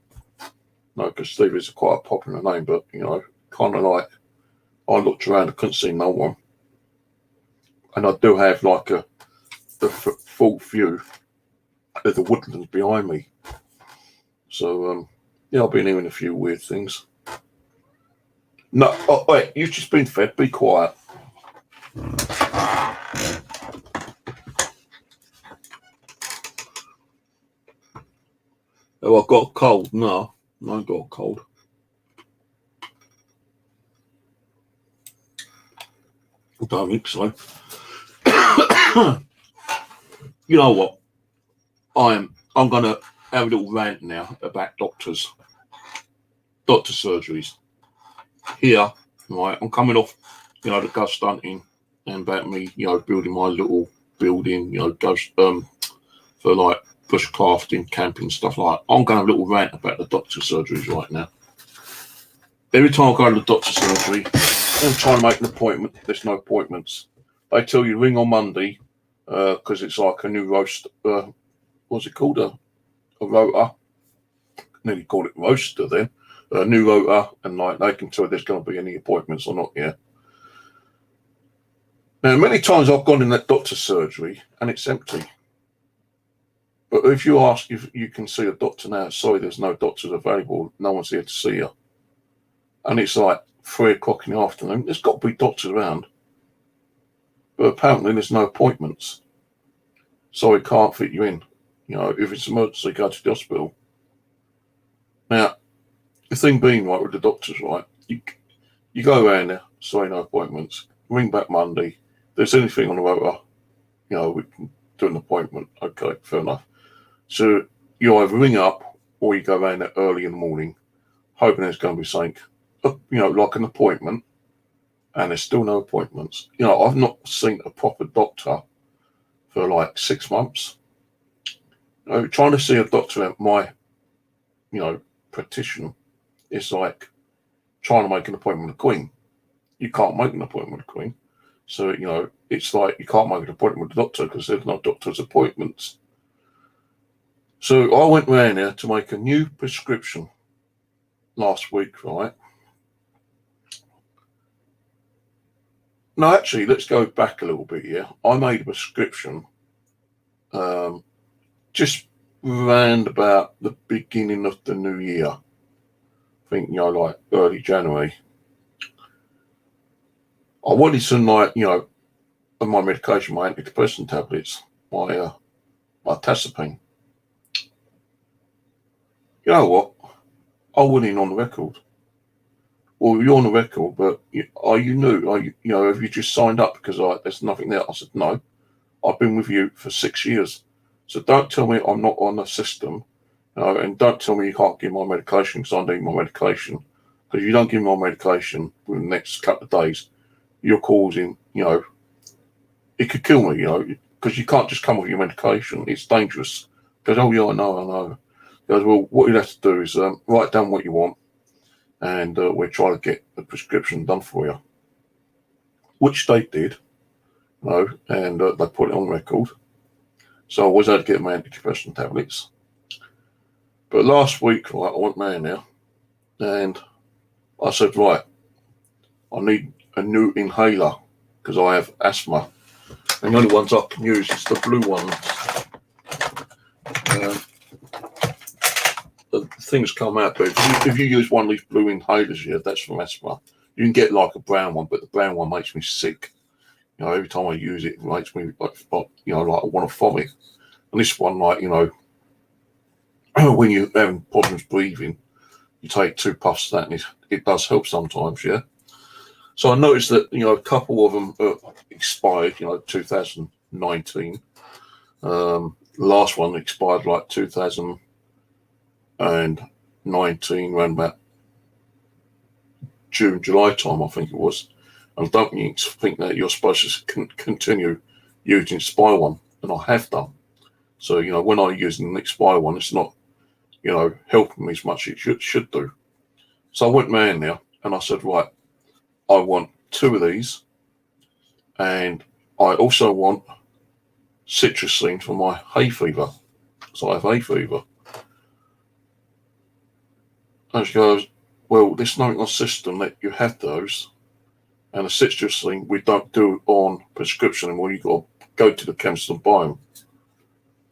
No, because Steve is quite a popular name, but you know, kind of like. I looked around, I couldn't see no one. And I do have like the full view of the woodlands behind me. So, yeah, I've been hearing a few weird things. No, oh, wait, you've just been fed, be quiet. Oh, I got a cold. No, I ain't got a cold. I don't think so. You know what? I'm gonna have a little rant now about doctor surgeries. Here, right, I'm coming off, you know, the ghost hunting and about me, you know, building my little building, you know, ghost for like bushcrafting, camping, stuff like that. I'm gonna have a little rant about the doctor surgeries right now. Every time I go to the doctor surgery, I'm trying to make an appointment. There's no appointments. They tell you ring on Monday, because it's like a new roast. What's it called? A rotor. Nearly call it roaster then. A new rotor, and like they can tell if there's going to be any appointments or not. Yeah. Now, many times I've gone in that doctor's surgery and it's empty. But if you ask if you can see a doctor now, sorry, there's no doctors available. No one's here to see you. And it's like 3 o'clock in the afternoon. There's got to be doctors around. But apparently there's no appointments. So it can't fit you in. You know, if it's an emergency, go to the hospital. Now, the thing being, right, with the doctors, right, you go around there, sorry, no appointments, ring back Monday. If there's anything on the rotor, you know, we can do an appointment. Okay, fair enough. So you either ring up or you go around there early in the morning, hoping there's going to be something, you know, like an appointment, and there's still no appointments. You know, I've not seen a proper doctor for like 6 months. You know, trying to see a doctor at my, you know, practitioner is like trying to make an appointment with a queen. You can't make an appointment with a queen. So, you know, it's like you can't make an appointment with the doctor because there's no doctor's appointments. So I went round there to make a new prescription last week, right? No, actually, let's go back a little bit here. I made a prescription just round about the beginning of the new year. I think, you know, like early January. I wanted some, like, you know, my medication, my antidepressant tablets, my tazapine. You know what? I went in on the record. Well, you're on the record, but are you new? Are you, you know, have you just signed up because there's nothing there? I said, no, I've been with you for 6 years. So don't tell me I'm not on the system, you know, and don't tell me you can't give my medication because I need my medication. Because if you don't give me my medication within the next couple of days, you're causing, you know, it could kill me, you know, because you can't just come with your medication. It's dangerous. Because, oh, yeah, I know. Goes, well, what you have to do is write down what you want, and we'll try to get the prescription done for you. Which they did, you know, and they put it on record. So I was able to get my antidepressant tablets. But last week, right, I went round there, and I said, right, I need a new inhaler because I have asthma. And the only ones I can use is the blue ones. The things come out, but if you use one of these blue inhalers here, that's from asthma. You can get like a brown one, but the brown one makes me sick. You know, every time I use it, it makes me like you know, like I want to vomit. And this one, like, you know, when you're having problems breathing, you take 2 puffs of that, and it does help sometimes, yeah. So I noticed that, you know, a couple of them expired, you know, 2019. Last one expired like 2019, around about June, July time, I think it was. And I don't think that you're supposed to continue using Spy one, and I have done. So, you know, when I use the next Spy one, it's not, you know, helping me as much as it should do. So I went round there and I said, right, I want 2 of these, and I also want citrusine for my hay fever. So I have hay fever. And she goes, well, there's nothing on the system that you have those. And the citrusine we don't do on prescription anymore. You've got to go to the chemist and buy them.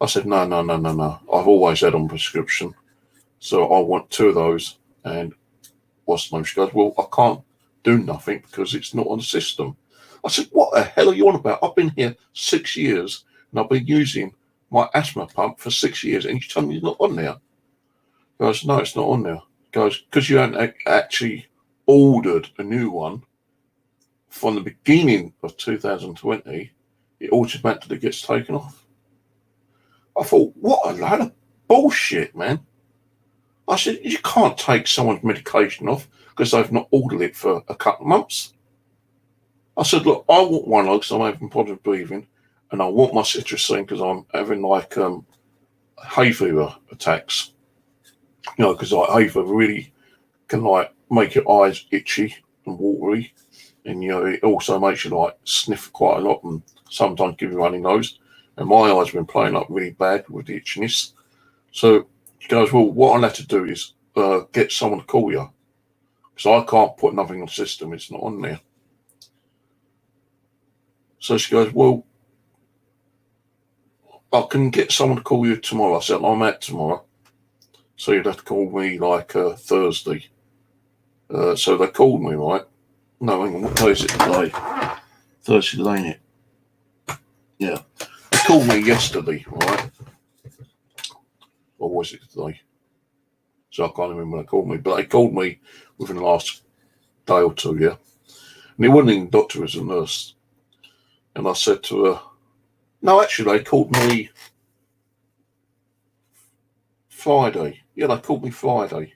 I said, no. I've always had on prescription. So I want 2 of those. And what's the name? She goes, well, I can't do nothing because it's not on the system. I said, what the hell are you on about? I've been here 6 years and I've been using my asthma pump for 6 years, and you tell me it's not on there. He goes, no, it's not on there. He goes, because you haven't actually ordered a new one from the beginning of 2020, it automatically gets taken off. I thought, what a load of bullshit, man. I said, you can't take someone's medication off because they've not ordered it for a couple of months. I said, look, I want one of because I'm having problems breathing, and I want my citrusine because I'm having like hay fever attacks. You know, because like hay fever really can like make your eyes itchy and watery, and you know, it also makes you like sniff quite a lot and sometimes give you runny nose. and my eyes have been playing up really bad with the itchiness. So she goes, well, what I'll have to do is get someone to call you, because I can't put nothing on the system, it's not on there. So she goes, well, I can get someone to call you tomorrow. I said, I'm out tomorrow, so you'd have to call me like Thursday. So they called me, right? No, hang on, what day is it today? Thursday today, ain't it? Yeah. They called me yesterday, right? Or was it today? So I can't remember when they called me, but they called me within the last day or two, yeah? And it wasn't even a doctor, it was a nurse. And I said to her, no, actually, they called me Friday. Yeah, they called me Friday.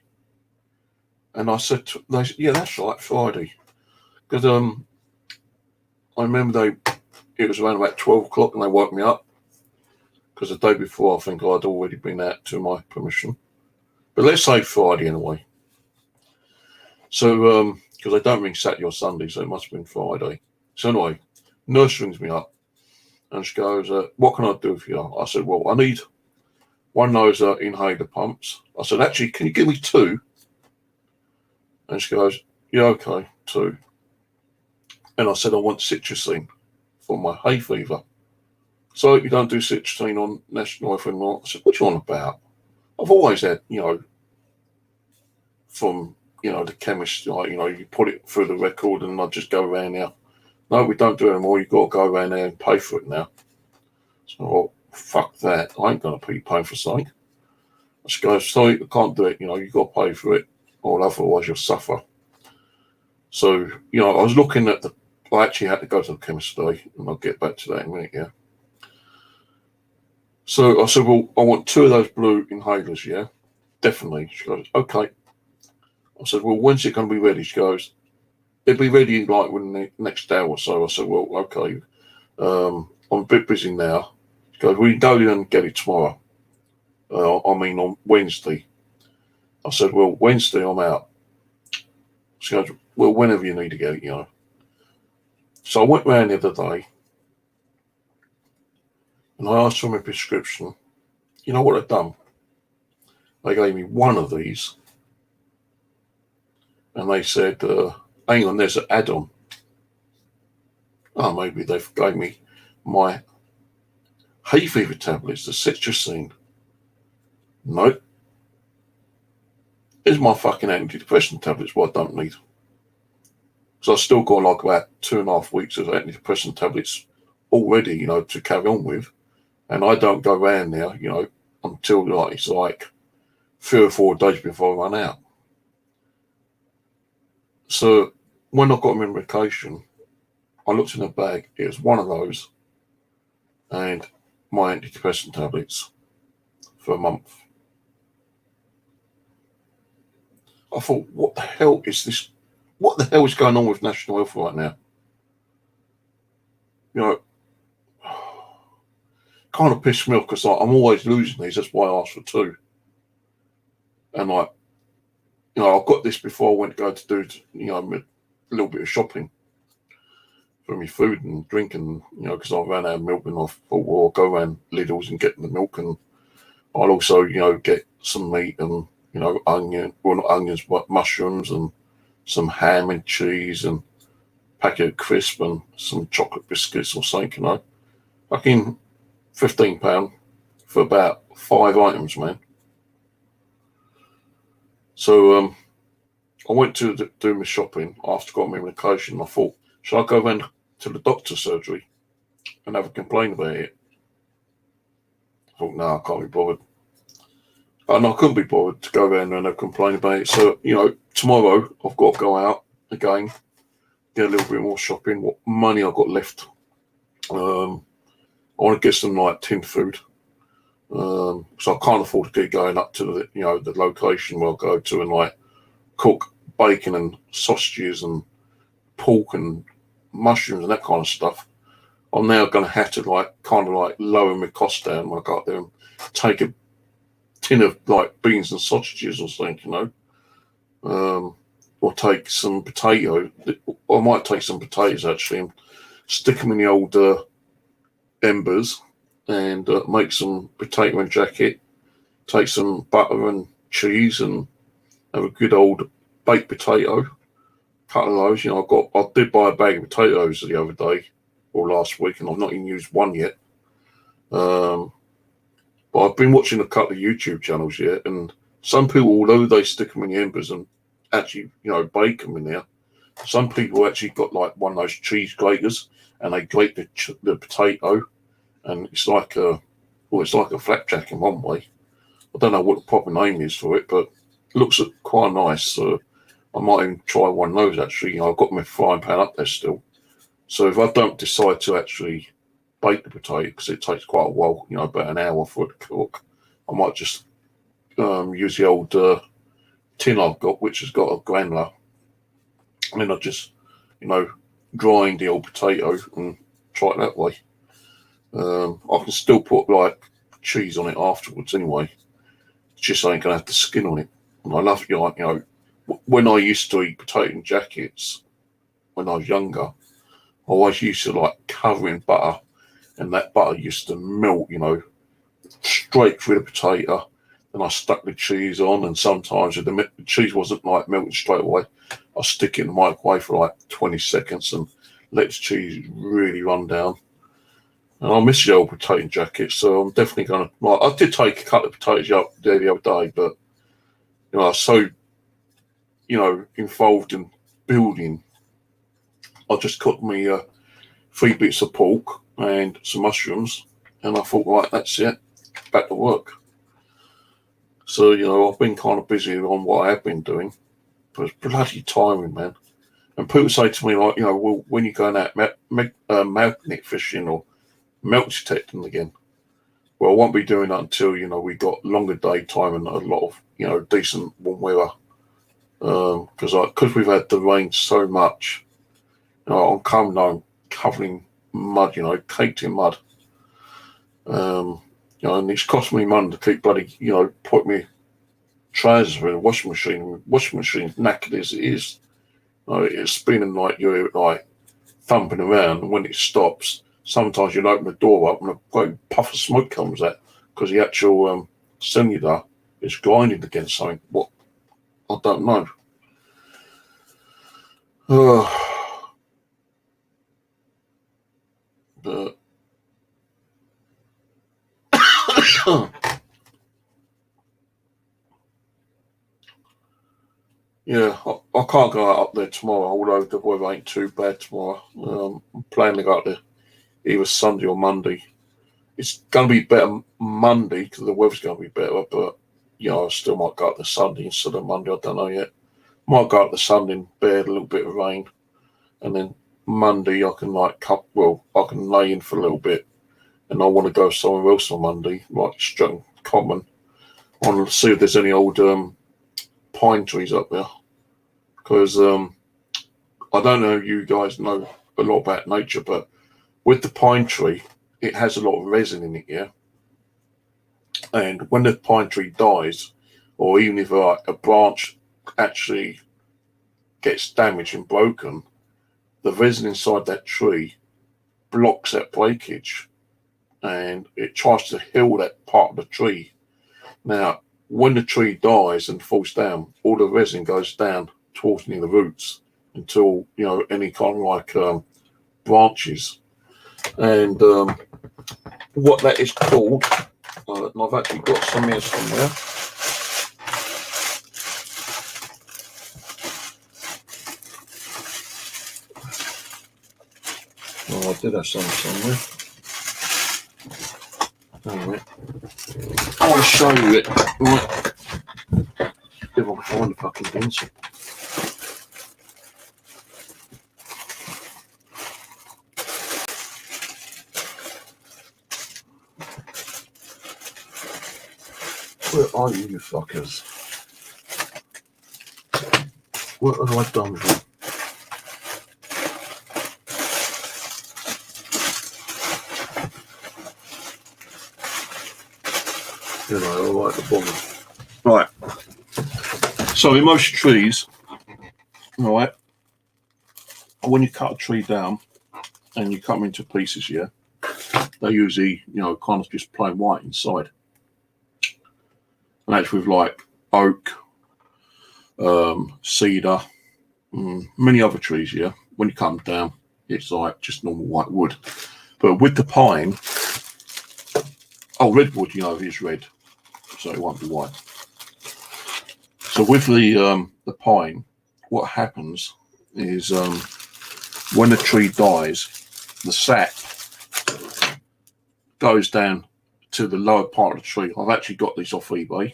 And I said, yeah, that's right, Friday. Because I remember it was around about 12 o'clock and they woke me up. Because the day before, I think I'd already been out to my permission. But let's say Friday anyway. So, because they don't ring Saturday or Sunday, so it must have been Friday. So anyway, nurse rings me up and she goes, what can I do for you? I said, well, I need one of those inhaler pumps. I said, actually, can you give me two? And she goes, yeah, okay, two. And I said, I want citrusine for my hay fever. So you don't do citrusine on National Health anymore? I said, what you on about? I've always had, from, the chemist, like, you put it through the record and I just go around there. No, we don't do it anymore. You've got to go around there and pay for it now. So, well, fuck that. I ain't going to be paying for something. She goes, sorry, I can't do it. You've got to pay for it or otherwise you'll suffer. So, I was looking at I actually had to go to the chemist today and I'll get back to that in a minute, yeah. So I said, well, I want two of those blue inhalers, yeah? Definitely. She goes, okay. I said, well, when's it going to be ready? She goes, it'll be ready like within the next hour or so. I said, well, okay. I'm a bit busy now. She goes, we can go in and get it tomorrow. On Wednesday. I said, well, Wednesday I'm out. She goes, well, whenever you need to get it, So I went round the other day and I asked for my prescription. You know what I'd done? They gave me one of these and they said, hang on, there's an add-on. Oh, maybe they've gave me my hay fever tablets, the citrusine. Nope. Here's my fucking antidepressant tablets, what I don't need. So I've still got like about 2.5 weeks of antidepressant tablets already, to carry on with. And I don't go around there, until it's like 3 or 4 days before I run out. So when I got my medication, I looked in the bag, it was one of those and my antidepressant tablets for a month. I thought, what the hell is this? What the hell is going on with National Health right now? Kind of pissed me off because I'm always losing these. That's why I asked for two. And I got this before I went to go to do, a little bit of shopping for my food and drink, and because I ran out of milk and I thought, well, I'll go around Lidl's and get the milk, and I'll also, get some meat and not onions, but mushrooms and some ham and cheese and a packet of crisp and some chocolate biscuits or something, Fucking £15 for about 5 items, man. So I went to do my shopping after I got my medication. I thought, should I go round to the doctor's surgery and have a complaint about it? I thought, no, I can't be bothered. And I couldn't be bothered to go around and have a complaint about it. So, tomorrow I've got to go out again, get a little bit more shopping, what money I've got left. I want to get some like tinned food. So I can't afford to keep going up to the the location where I go to and like cook bacon and sausages and pork and mushrooms and that kind of stuff. I'm now going to have to lower my cost down when I go up there and take a tin of like beans and sausages or something, or take some potato. I might take some potatoes actually and stick them in the old embers and make some potato and jacket, take some butter and cheese and have a good old baked potato. Couple of those, you know, I did buy a bag of potatoes the other day or last week, and I've not even used one yet. But I've been watching a couple of YouTube channels yet, and some people, although they stick them in the embers and actually, you know, bake them in there, some people actually got like one of those cheese graters, and they grate the potato, and it's like a flapjack in one way. I don't know what the proper name is for it, but it looks quite nice. So I might even try one of those actually. You know, I've got my frying pan up there still. So if I don't decide to actually bake the potato, because it takes quite a while, you know, about an hour for it to cook, I might just use the old tin I've got, which has got a granular, and then I just, you know, grind the old potato and try it that way. I can still put like cheese on it afterwards anyway. It's just I ain't gonna have the skin on it. And I love, you know, when I used to eat potato and jackets when I was younger, I always used to like cover in butter, and that butter used to melt, you know, straight through the potato. And I stuck the cheese on, and sometimes if the cheese wasn't like melting straight away, I stick it in the microwave for like 20 seconds and let the cheese really run down. And I miss the old potato jacket, so I'm definitely going to. Like, I did take a couple of potatoes up there the other day, but you know, I was so, you know, involved in building, I just cooked me 3 bits of pork and some mushrooms, and I thought, right, that's it, back to work. So, you know, I've been kind of busy on what I have been doing, but it's bloody tiring, man. And people say to me, like, you know, well, when you're going out magnet fishing or melt detecting again, well, I won't be doing that until, you know, we got longer daytime and a lot of, you know, decent warm weather. Because we've had the rain so much, you know, I'm coming home covering mud, you know, caked in mud. You know, and it's cost me money to keep bloody, you know, put me trousers in the washing machine. Washing machine's knackered as it is. You know, it's spinning like you're like thumping around, and when it stops, sometimes you'll open the door up and a great puff of smoke comes out because the actual cylinder is grinding against something. What? I don't know. But yeah, I can't go out up there tomorrow, although the weather ain't too bad tomorrow. I'm planning to go out there either Sunday or Monday. It's going to be better Monday because the weather's going to be better, but you know, I still might go out there Sunday instead of Monday. I don't know yet. Might go out there Sunday and bear a little bit of rain, and then Monday I can I can lay in for a little bit, and I want to go somewhere else on Monday, like Stratton Common. I want to see if there's any old pine trees up there, because I don't know if you guys know a lot about nature, but with the pine tree, it has a lot of resin in it, yeah. And when the pine tree dies, or even if a branch actually gets damaged and broken, the resin inside that tree blocks that breakage, and it tries to heal that part of the tree. Now, when the tree dies and falls down, all the resin goes down towards near the roots until, you know, any kind of like branches. And what that is called, and I've actually got some here somewhere. Oh, I did have some somewhere. Anyway, I want to show you it. Right. If I can find the fucking pencil. Where are you fuckers? What have I done with it? You know, I like the bottom. Right. So in most trees, right, when you cut a tree down and you cut them into pieces, yeah, They usually, you know, kind of just plain white inside. And that's with like oak, cedar, many other trees. Yeah, when you cut them down, it's like just normal white wood. But with the pine, redwood, you know, is red, so it won't be white. So with the pine, what happens is when the tree dies, the sap goes down to the lower part of the tree. I've actually got these off eBay,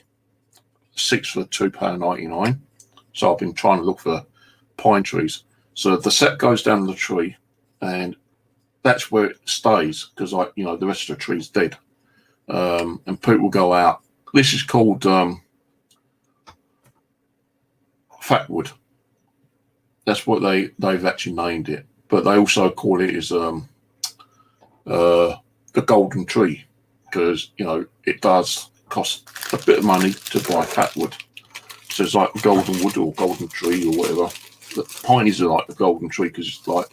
6 for £2.99. So I've been trying to look for pine trees. So the sap goes down the tree, and that's where it stays, because, like, you know, the rest of the tree's dead. And people go out. This is called fatwood. That's what they've actually named it. But they also call it as the golden tree, because, you know, it does cost a bit of money to buy fatwood. So it's like golden wood or golden tree or whatever. The pines are like the golden tree, because it's like,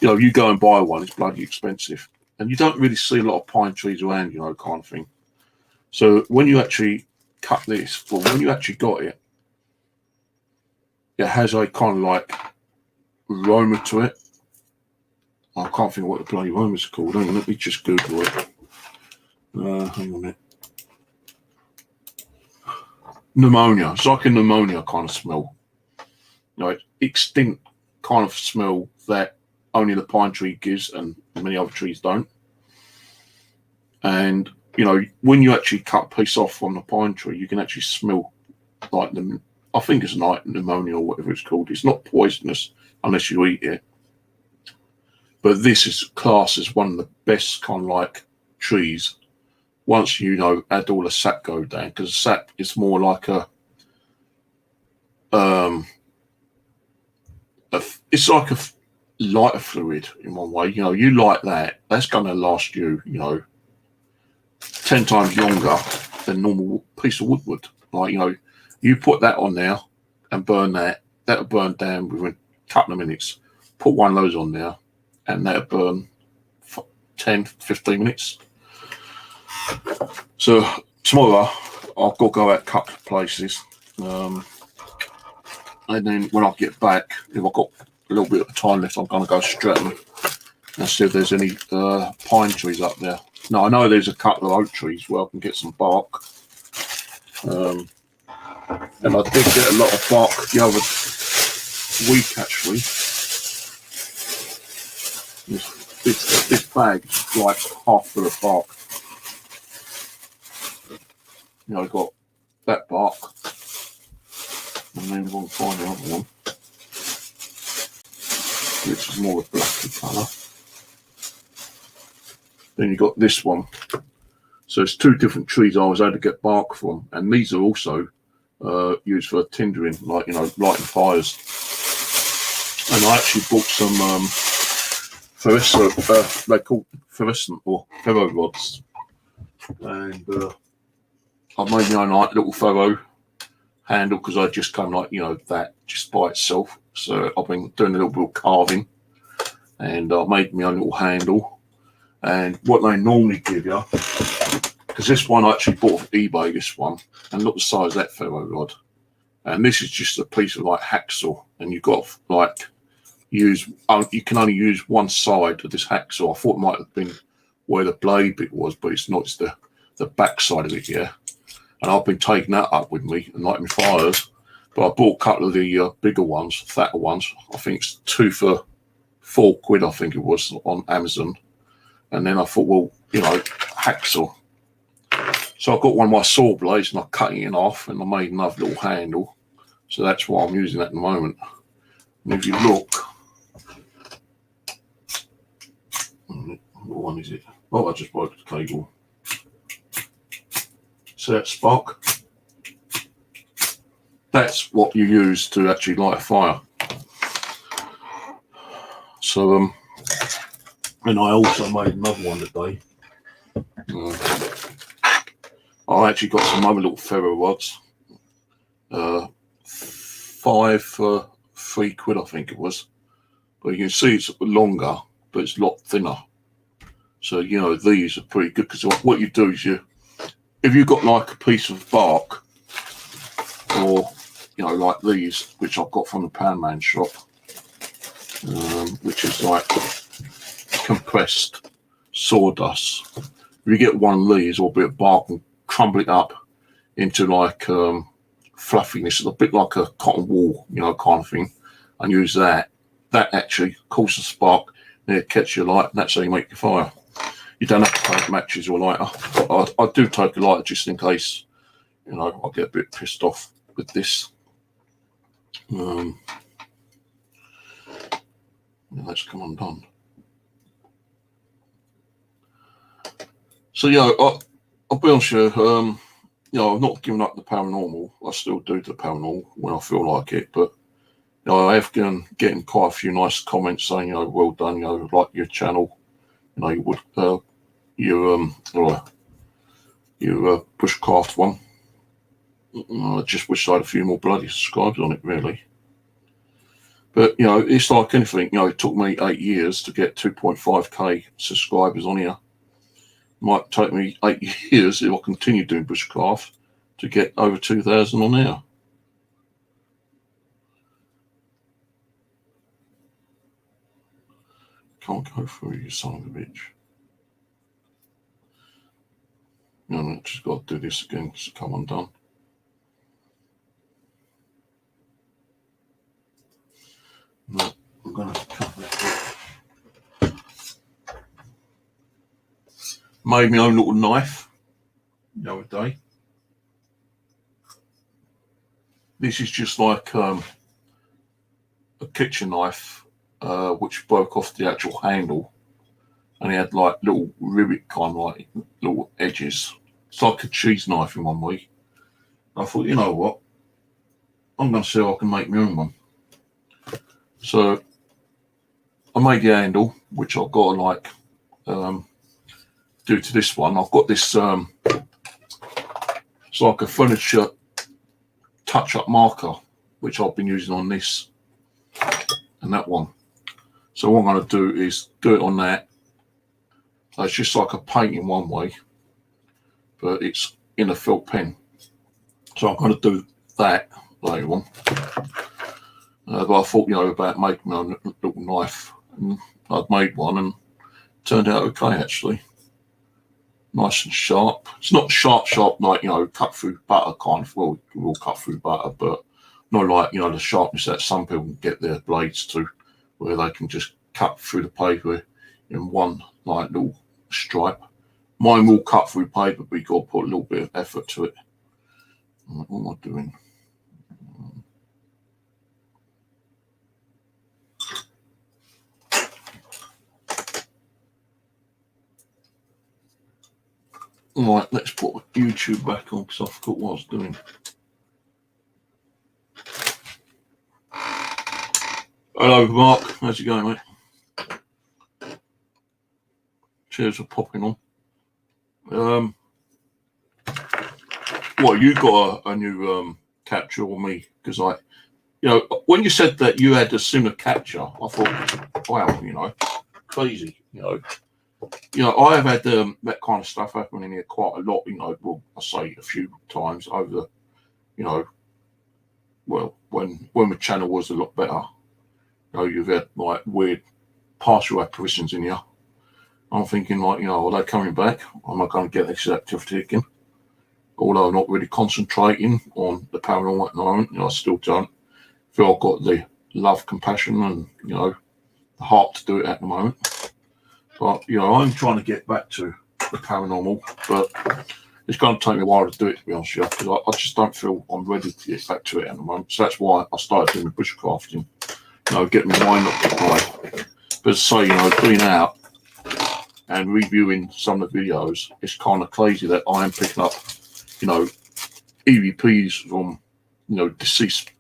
you know, you go and buy one, it's bloody expensive. And you don't really see a lot of pine trees around, you know, kind of thing. So when you actually cut this, well, when you actually got it, it has a kind of like aroma to it. I can't think of what the bloody aroma's called. Hang on, let me just Google it. Hang on a minute. Pneumonia. It's like a pneumonia kind of smell. You know, it's extinct kind of smell that only the pine tree gives and many other trees don't. And, you know, when you actually cut a piece off from the pine tree, you can actually smell like I think it's like pneumonia or whatever it's called. It's not poisonous unless you eat it. But this is classed as one of the best kind of like trees once, you know, add all the sap go down, because sap is more like it's like a lighter fluid in one way. You know, you light that, that's going to last you, you know, 10 times longer than normal piece of wood would. Like, you know, you put that on there and burn that, that'll burn down within a couple of minutes. Put one of those on there and that'll burn for 10, 15 minutes. So tomorrow I've got to go out a couple of places. And then when I get back, if I've got a little bit of time left, I'm going to go Stratton and see if there's any pine trees up there. Now, I know there's a couple of oak trees where I can get some bark. And I did get a lot of bark the other week, actually. This bag is like half full of bark. You know, I got that bark. And then we'll find the other one, which is more of a blacky colour. Then you got this one. So it's 2 different trees I was able to get bark from, and these are also used for tindering, like, you know, lighting fires. And I actually bought some they call fluorescent or ferro rods, and I made my own like little ferro handle, because I just kind of like, you know, that just by itself. So I've been doing a little bit of carving, and I made my own little handle. And what they normally give you, because this one I actually bought off eBay, this one, and look the size of that ferro rod. And this is just a piece of like hacksaw, and you've got to like you can only use one side of this hacksaw. I thought it might have been where the blade bit was, but it's not. It's the back side of it, yeah. And I've been taking that up with me and lighting fires. But I bought a couple of the bigger ones, fatter ones. I think it's 2 for £4, I think it was, on Amazon. And then I thought, well, you know, hacksaw. So I got one of my saw blades and I cut it in half, and I made another little handle. So that's what I'm using at the moment. And if you look, what one is it? Oh, I just broke the cable. See that spark? That's what you use to actually light a fire. So, and I also made another one today. I actually got some other little ferro rods. 5 for £3, I think it was. But you can see it's longer, but it's a lot thinner. So, you know, these are pretty good because what you do is if you've got like a piece of bark or, you know, like these, which I've got from the Poundman shop, which is like compressed sawdust. If you get one of these or a bit of bark and crumble it up into like fluffiness, a bit like a cotton wool, you know, kind of thing, and use that actually causes a spark, and it catches your light, and that's how you make your fire. You don't have to take matches or lighter. I do take a lighter just in case, you know, I get a bit pissed off with this. Let's come undone. So yeah, I'll be honest with you, you know, I've not given up the paranormal. I still do the paranormal when I feel like it, but you know, I have been getting quite a few nice comments saying, you know, well done, you know, like your channel, you know, your bushcraft one. I just wish I had a few more bloody subscribers on it, really. But you know, it's like anything. You know, it took me 8 years to get 2.5k subscribers on here. Might take me 8 years if I continue doing bushcraft to get over 2,000 on here. Can't go through, you son of a bitch. You know, I've just got to do this again because it's come undone. No, I'm going to cut it. Made my own little knife the other day. This is just like a kitchen knife, which broke off the actual handle, and it had like little rivet kind of like little edges. It's like a cheese knife in one way. I thought, you know what, I'm going to see if I can make my own one. So I made the handle, which I've got to like do to this one. I've got this, it's like a furniture touch-up marker, which I've been using on this and that one. So what I'm going to do is do it on that. So it's just like a paint in one way, but it's in a felt pen. So I'm going to do that later on. But I thought, you know, about making my own little knife, and I'd made one and turned out okay, actually. Nice and sharp. It's not sharp like, you know, cut through butter kind of. Well, it will cut through butter, but not like, you know, the sharpness that some people get their blades to, where they can just cut through the paper in one like little stripe. Mine will cut through paper, but you've got to put a little bit of effort to it. What am I doing? Right, let's put YouTube back on because I forgot what I was doing. Hello, Mark. How's it going, mate? Cheers for popping on. Well, you got a new capture on me because you know, when you said that you had a similar capture, I thought, wow, you know, crazy, you know. You know, I have had that kind of stuff happen in here quite a lot, you know, well, I say a few times over the, you know, well, when the channel was a lot better, you know, you've had like weird partial apparitions in here. I'm thinking like, you know, are they coming back? Am I going to get this activity again? Although I'm not really concentrating on the paranormal at the moment, you know, I still don't feel I've got the love, compassion and, you know, the heart to do it at the moment. But, you know, I'm trying to get back to the paranormal, but it's going to take me a while to do it, to be honest with you, because I just don't feel I'm ready to get back to it at the moment. So that's why I started doing the bushcrafting, you know, getting my mind up to play. But as I say, you know, being out and reviewing some of the videos, it's kind of crazy that I am picking up, you know, EVPs from, you know, deceased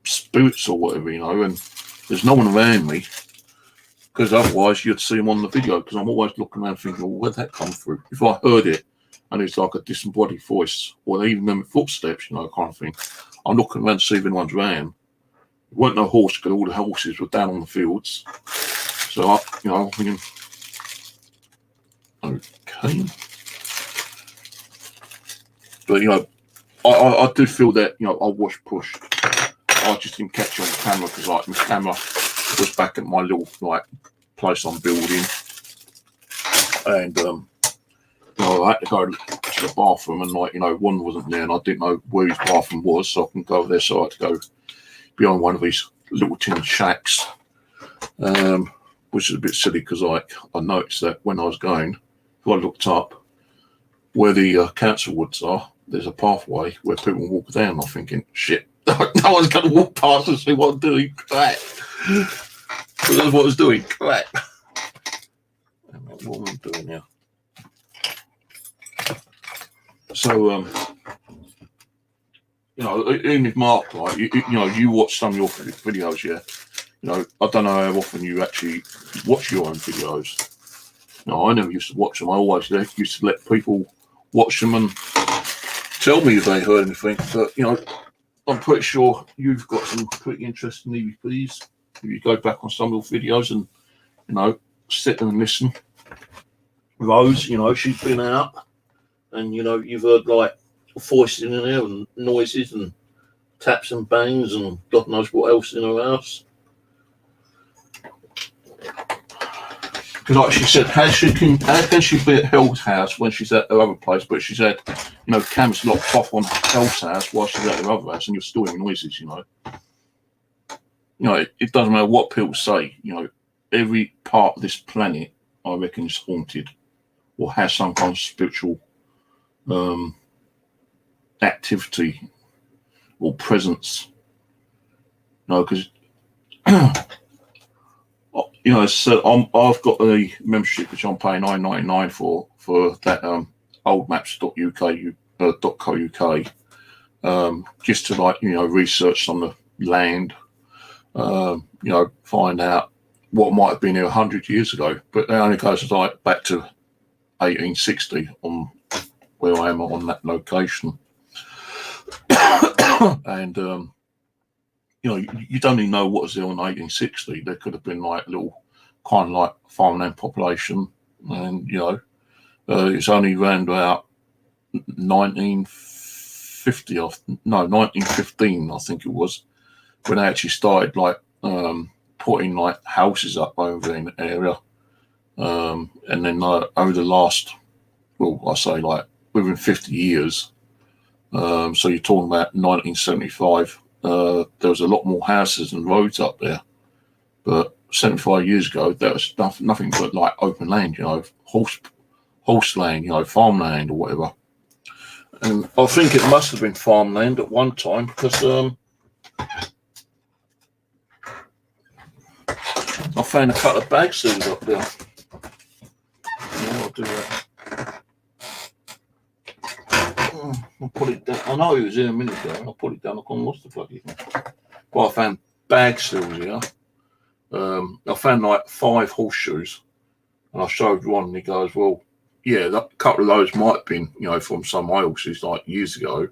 spirits or whatever, you know, and there's no one around me. Because otherwise you'd see them on the video, because I'm always looking around thinking, well, where'd that come through? If I heard it and it's like a disembodied voice or even them footsteps, you know, kind of thing, I'm looking around to see if anyone's around. There weren't no horse because all the horses were down on the fields. So, you know, I'm thinking, Okay. But, you know, I do feel that, you know, I was pushed. I just didn't catch it on camera because, like, my camera was back at my little, like, place I'm building. And, you know, I had to go to the bathroom and, like, you know, one wasn't there and I didn't know where his bathroom was, so I can go over there. So I had to go behind one of these little tin shacks, which is a bit silly because, like, I noticed that when I was going, if I looked up where the council woods are, there's a pathway where people walk down. I'm thinking, shit, no one's going to walk past and see what I'm doing. Crap. So that's what I was doing. Crap. What am I doing now? So, you know, even if Mark, like, you know, you watch some of your videos, yeah. You know, I don't know how often you actually watch your own videos. No, I never used to watch them. I always used to let people watch them and tell me if they heard anything. But, you know, I'm pretty sure you've got some pretty interesting EVPs. If you go back on some of your videos and, you know, sit and listen. Rose, you know, she's been out and, you know, you've heard, like, voices in there and noises and taps and bangs and God knows what else in her house. Because, like she said, how can she be at Hell's house when she's at her other place? But she said, you know, Cam's locked off on Hell's house while she's at her other house, and you're still hearing noises. You know, it doesn't matter what people say. You know, every part of this planet, I reckon, is haunted or has some kind of spiritual activity or presence. You know, because. You know, so I've got a membership which I'm paying $9.99 for that oldmaps.uk.co.uk, just to, like, you know, research on the land, you know, find out what might have been here 100 years ago. But it only goes, like, back to 1860 on where I am on that location, and you know, you don't even know what was there in 1860. There could have been, like, little kind of like farmland population, and, you know, it's only around about 1915, I think it was, when they actually started, like, putting, like, houses up over in the area, and then over the last, well, I say, like, within 50 years, so you're talking about 1975. There was a lot more houses and roads up there, but 75 years ago, there was nothing but, like, open land, you know, horse land, you know, farmland or whatever. And I think it must have been farmland at one time because I found a couple of bag seals up there. Yeah, I'll do that. I'll put it down. I know he was here a minute ago. I'll put it down. I can't lost the bloody thing. Well, I found bag seals here. I found, like, 5 horseshoes, and I showed one, and he goes, "Well, yeah, a couple of those might have been, you know, from some of my horses, like, years ago,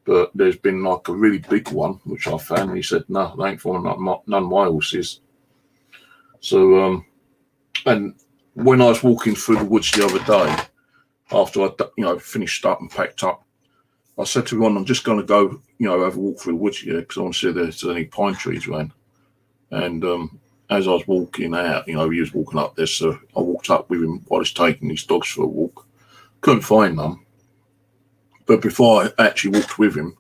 but there's been, like, a really big one which I found." And he said, "No, they ain't from none of my horses." So, and when I was walking through the woods the other day, after I, you know, finished up and packed up, I said to everyone, "I'm just going to go, you know, have a walk through the woods here because I want to see if there's any pine trees around." And as I was walking out, you know, he was walking up there, so I walked up with him while he's taking his dogs for a walk. Couldn't find none. But before I actually walked with him,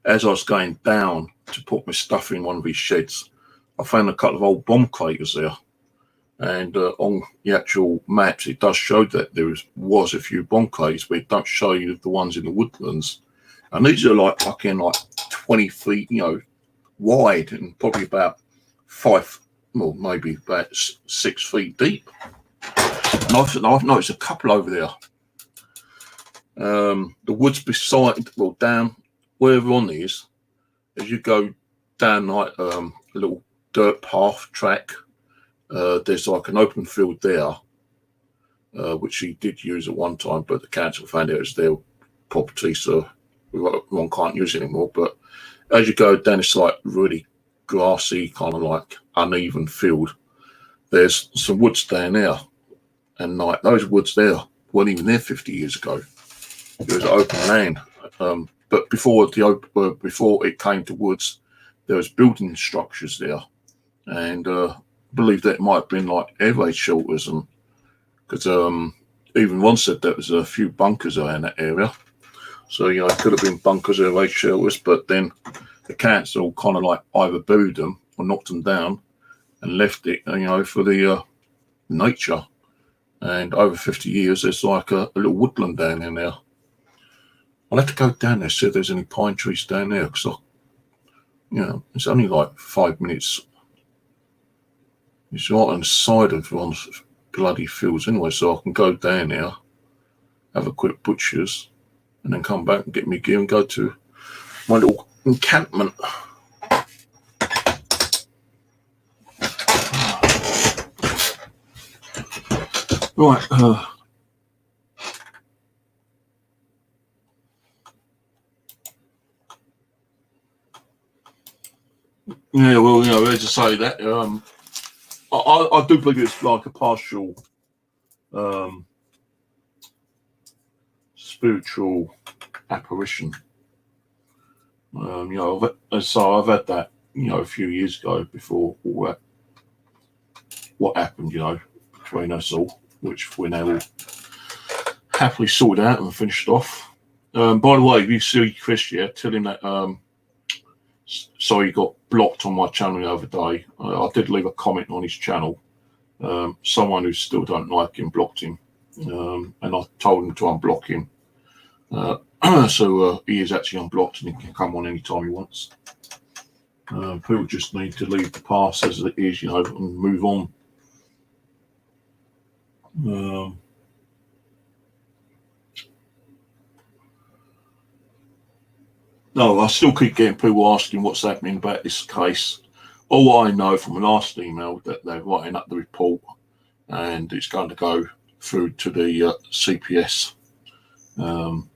as I was going down to put my stuff in one of his sheds, I found a couple of old bomb craters there. And on the actual maps, it does show that there was a few bomb craters, but it don't show you the ones in the woodlands. And these are, like, fucking, like, 20 feet, you know, wide and probably about 5, well, maybe about 6 feet deep. And I've noticed a couple over there. The woods beside, well, down where everyone is, as you go down, like, a little dirt path track, there's, like, an open field there, which he did use at one time, but the council found it was their property, so one can't use it anymore. But as you go down, it's, like, really grassy, kind of like uneven field. There's some woods down there, And like those woods there weren't even there 50 years ago. It was open land. But before it came to woods, there was building structures there, and I believe that might have been like air raid shelters, and because even one said there was a few bunkers around that area. So it could have been bunkers, air raid shelters, but then the council kind of like either buried them or knocked them down and left it, for the nature. And over 50 years, there's like a little woodland down in there. I'll have to go down there, see if there's any pine trees down there, because it's only like 5 minutes. It's right on the side of one's bloody fields anyway, so I can go down there, have a quick butcher's, and then come back and get me gear and go to my little encampment. Right. Yeah, well, as I say that, I do believe it's like a partial spiritual apparition. So I've had that, a few years ago before all that, what happened, between us all, which we're now all happily sorted out and finished off. By the way, if you see Chris, tell him that, so he got blocked on my channel the other day. I did leave a comment on his channel. Someone who still don't like him blocked him, and I told him to unblock him. So he is actually unblocked and he can come on anytime he wants. People just need to leave the past as it is, and move on. No, I still keep getting people asking what's happening about this case. All I know from the last email that they're writing up the report and it's going to go through to the CPS. And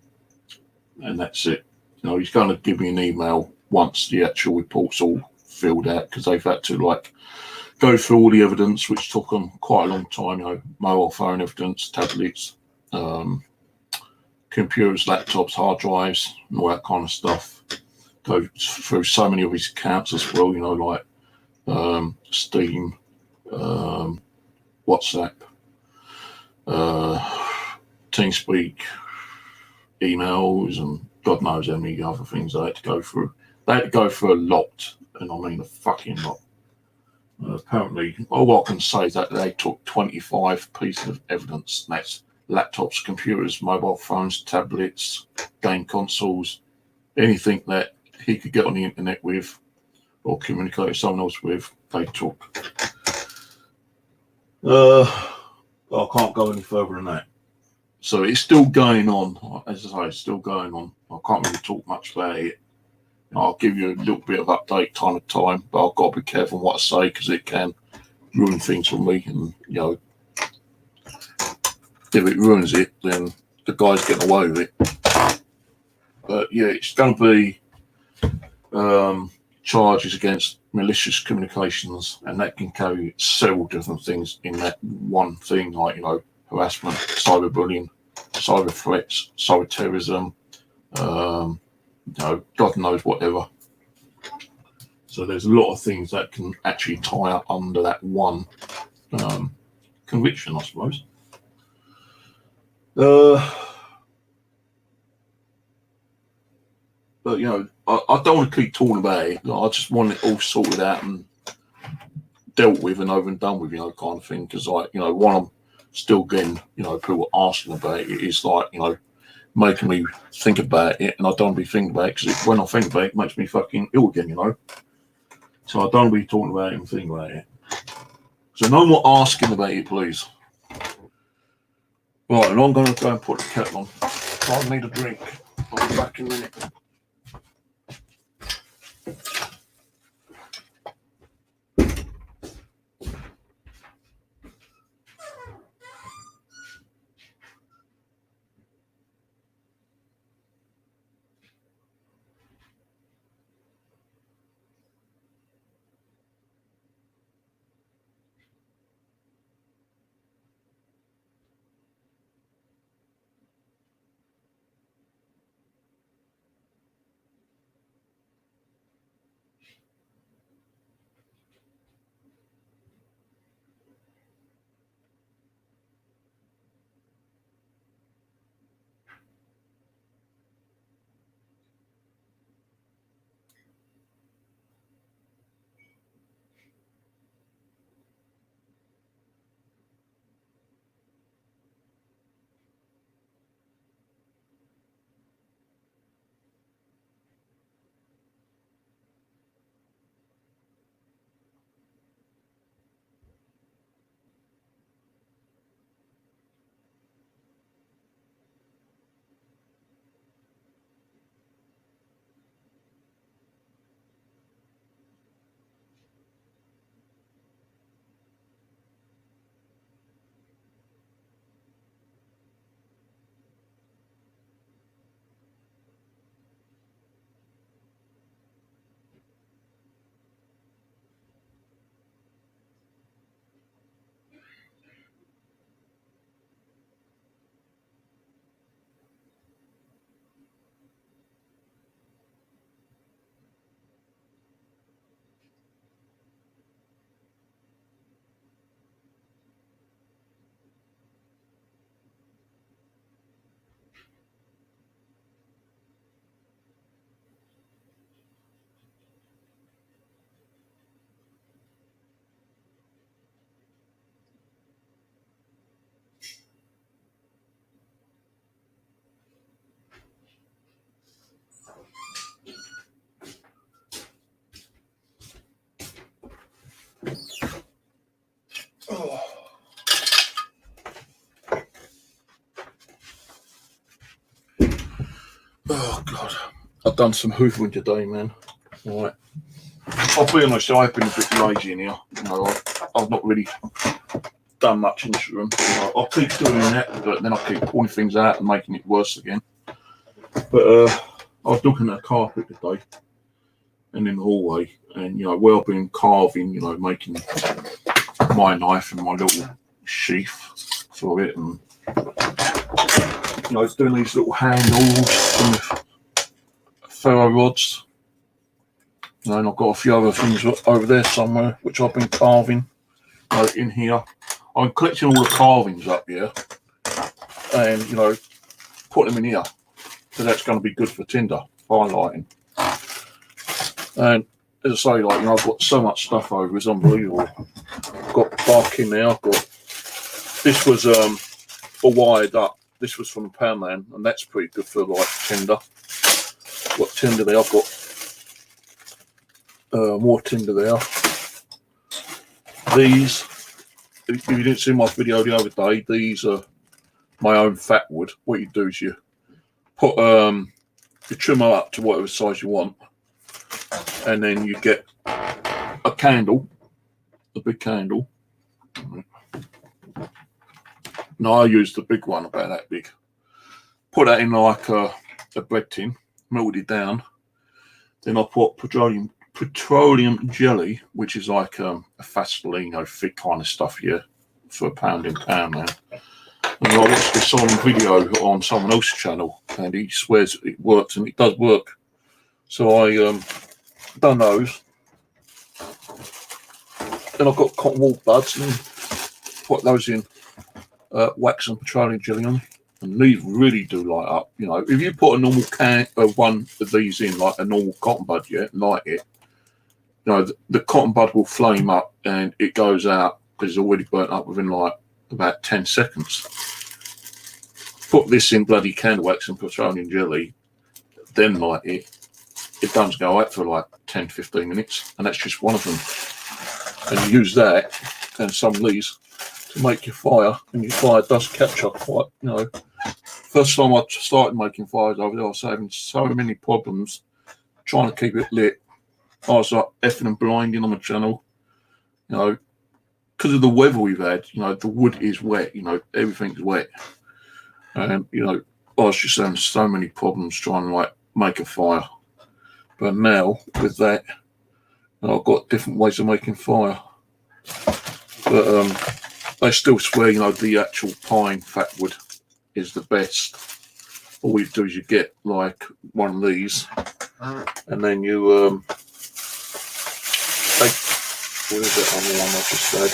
that's it. He's going to give me an email once the actual report's all filled out, because they've had to go through all the evidence, which took them quite a long time. Mobile phone evidence, tablets, computers, laptops, hard drives, and all that kind of stuff. Go through so many of his accounts as well. Like Steam, WhatsApp, TeamSpeak, emails, and God knows how many other things they had to go through. They had to go through a lot, and I mean a fucking lot. Apparently, all I can say is that they took 25 pieces of evidence. That's laptops, computers, mobile phones, tablets, game consoles, anything that he could get on the internet with or communicate with someone else with, they took. I can't go any further than that. So it's still going on. As I say, it's still going on. I can't really talk much about it. I'll give you a little bit of update time to time, but I've got to be careful what I say because it can ruin things for me. And, if it ruins it, then the guy's getting away with it. But, it's going to be charges against malicious communications, and that can carry several different things in that one thing, like, harassment, cyberbullying, cyber threats, cyber terrorism, God knows whatever. So there's a lot of things that can actually tie up under that one conviction, I suppose. But I don't want to keep talking about it. I just want it all sorted out and dealt with and over and done with, kind of thing. Because while I'm still getting, people asking about it, it's like, making me think about it, and I don't want to be thinking about it because when I think about it, it makes me fucking ill again, So I don't want to be talking about it and thinking about it. So no more asking about it, please. Right, and I'm going to go and put the kettle on. I need a drink. I'll be back in a minute. Oh God, I've done some hoovering today, man. Right, I'll be honest, I've been a bit lazy in here. You know, I've not really done much in this room. You know, I'll keep doing that, but then I'll keep pulling things out and making it worse again. But I was looking at a carpet today and in the hallway, and you know, where I've been carving, you know, making my knife and my little sheath for it, and you know, it's doing these little handles and the ferro rods. You know, and I've got a few other things over there somewhere which I've been carving in here. I'm collecting all the carvings up here, and you know, put them in here. So that's going to be good for tinder highlighting. And as I say, like, you know, I've got so much stuff over, it's unbelievable. I've got bark in there. I've got, this was all wired up. This was from Poundland, and that's pretty good for like tinder. Got tinder there. I've got more tinder there. These, if you didn't see my video the other day, these are my own fat wood. What you do is you put you trim them up to whatever size you want, and then you get a candle, a big candle. Now I use the big one, about that big. Put that in like a bread tin, melt it down. Then I put petroleum jelly, which is like a Vaseline, thick kind of stuff here for £1 in Poundland. And I watched this on video on someone else's channel, and he swears it works, and it does work. So I done those. Then I've got cotton wool buds and put those in wax and petroleum jelly on. And these really do light up. You know, if you put a normal one of these in, like a normal cotton bud, light it, you know, the cotton bud will flame up and it goes out because it's already burnt up within like about 10 seconds. Put this in bloody candle wax and petroleum jelly, then light it. It does go out for like 10-15 minutes, and that's just one of them. And you use that and some of these to make your fire, and your fire does catch up quite, you know. First time I started making fires over there, I was having so many problems trying to keep it lit. I was like effing and blinding on the channel, you know, because of the weather we've had. You know, the wood is wet, you know, everything's wet. And, you know, I was just having so many problems trying to like make a fire. But now with that, I've got different ways of making fire. But they still swear, you know, the actual pine fat wood is the best. All you do is you get like one of these, and then you take, where is that other one I just had?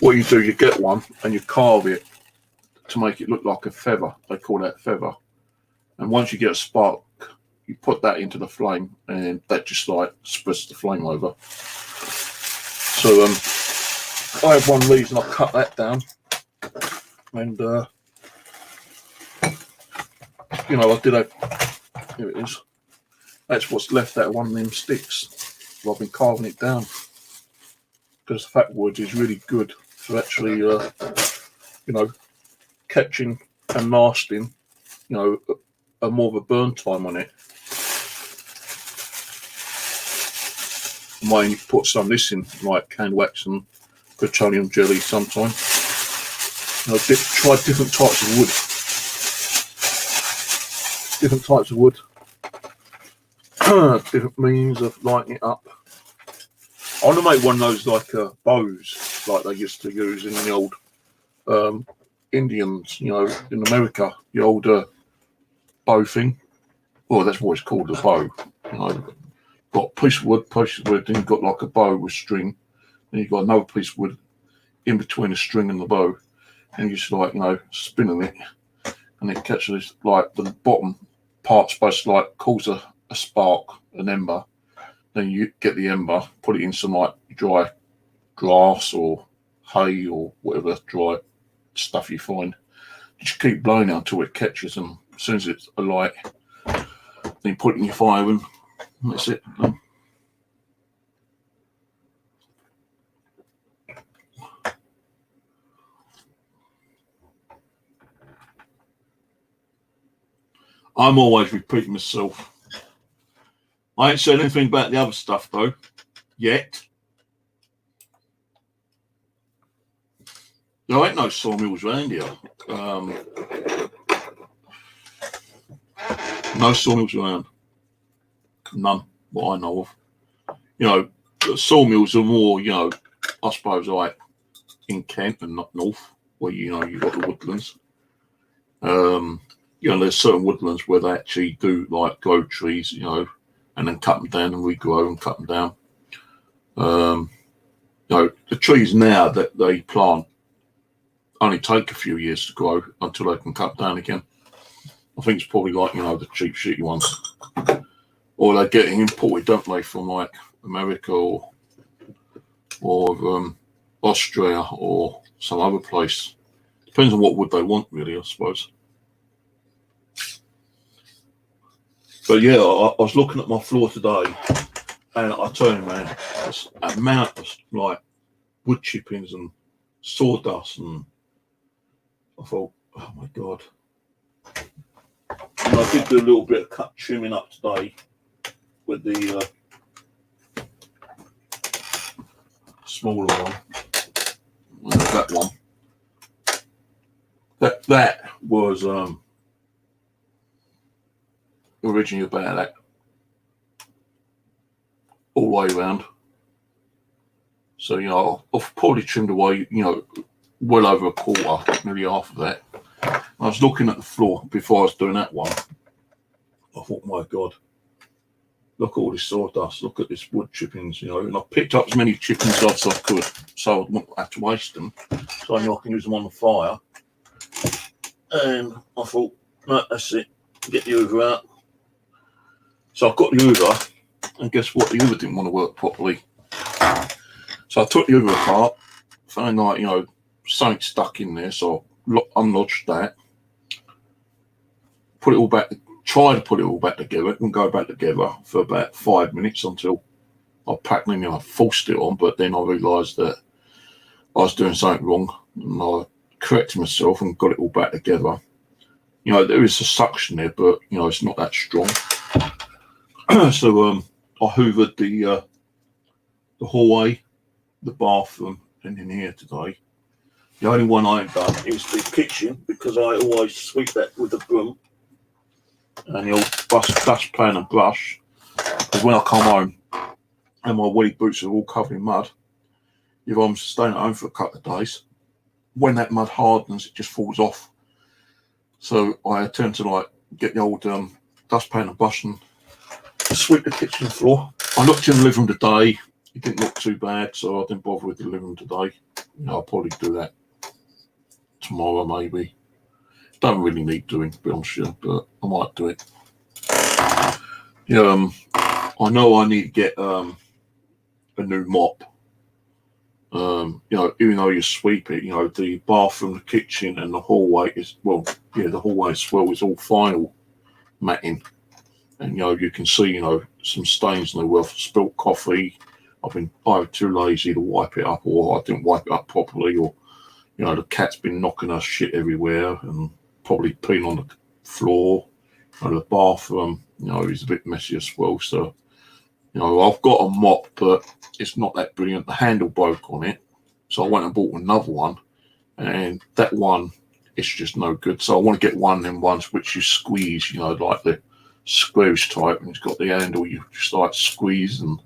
What you do, you get one and you carve it to make it look like a feather. They call that feather. And once you get a spark, you put that into the flame, and that just like spreads the flame over. So I have one of these, and I cut that down, and you know, I did a, here it is. That's what's left out of one of them sticks. I've been carving it down because fat wood is really good for actually, you know, catching and lasting, you know, a more of a burn time on it. I might put some of this in, like candle wax and petroleum jelly sometime. You know, try different types of wood. Different types of wood. Different means of lighting it up. I want to make one of those like bows, like they used to use in the old Indians, you know, in America, the old bow thing. Well, that's what it's called, a bow. You know, got a piece of wood, then you've got like a bow with string, then you've got another piece of wood in between the string and the bow, and you just like, you know, spinning it, and it catches like the bottom part supposed to like cause a spark, an ember. Then you get the ember, put it in some like dry grass or hay or whatever dry stuff you find. Just keep blowing it until it catches, and as soon as it's alight, then you put it in your fire oven, and that's it. I'm always repeating myself. I ain't said anything about the other stuff though, yet. There ain't no sawmills around here. No sawmills around. None, what I know of. You know, sawmills are more, you know, I suppose like in Kent and up north, where you know you've got the woodlands. You know, there's certain woodlands where they actually do like grow trees, you know, and then cut them down and regrow and cut them down. You know, the trees now that they plant only take a few years to grow until they can cut down again. I think it's probably like, you know, the cheap shitty ones, or they're getting imported, don't they, from like America or Austria or some other place. Depends on what wood they want, really, I suppose. But yeah, I was looking at my floor today, and I tell you, man, this amount of like wood chippings and sawdust, and I thought, oh my god. And I did do a little bit of cut trimming up today with the smaller one. That one. That was originally about that all the way around. So, you know, I've probably trimmed away, you know, well over a quarter, nearly half of that. I was looking at the floor before I was doing that one. I thought, my God, look at all this sawdust, look at this wood chippings, you know, and I picked up as many chippings as I could so I wouldn't have to waste them. So I knew I can use them on the fire. And I thought, no, that's it, get the hoover out. So I got the hoover, and guess what? The hoover didn't want to work properly. So I took the hoover apart, found like, you know, something stuck in there, so I unlodged that, put it all back, try to put it all back together. It wouldn't go back together for about 5 minutes until I practically, I forced it on, but then I realised that I was doing something wrong, and I corrected myself and got it all back together. You know, there is a suction there, but you know, it's not that strong. So I hoovered the hallway, the bathroom, and in here today. The only one I ain't done is the kitchen, because I always sweep that with a broom and the old dustpan and brush. Because when I come home and my woolly boots are all covered in mud, if I'm staying at home for a couple of days, when that mud hardens, it just falls off. So I tend to like get the old dustpan and brush and sweep the kitchen floor. I looked in the living room today. It didn't look too bad, so I didn't bother with the living room today. You know, I'll probably do that tomorrow, maybe. Don't really need doing, to be honest with you, but I might do it. Yeah, I know I need to get a new mop. You know, even though you sweep it, you know, the bathroom, the kitchen, and the hallway is, well, yeah, the hallway as well is all vinyl matting. And, you know, you can see, you know, some stains in the where I've spilt coffee. I've been either too lazy to wipe it up, or I didn't wipe it up properly, or, you know, the cat's been knocking her shit everywhere and probably peeing on the floor. You know, the bathroom, you know, is a bit messy as well. So, you know, I've got a mop, but it's not that brilliant. The handle broke on it. So I went and bought another one, and that one is just no good. So I want to get one of them ones which you squeeze, you know, like the squarish type, and it's got the handle you just like squeeze, and,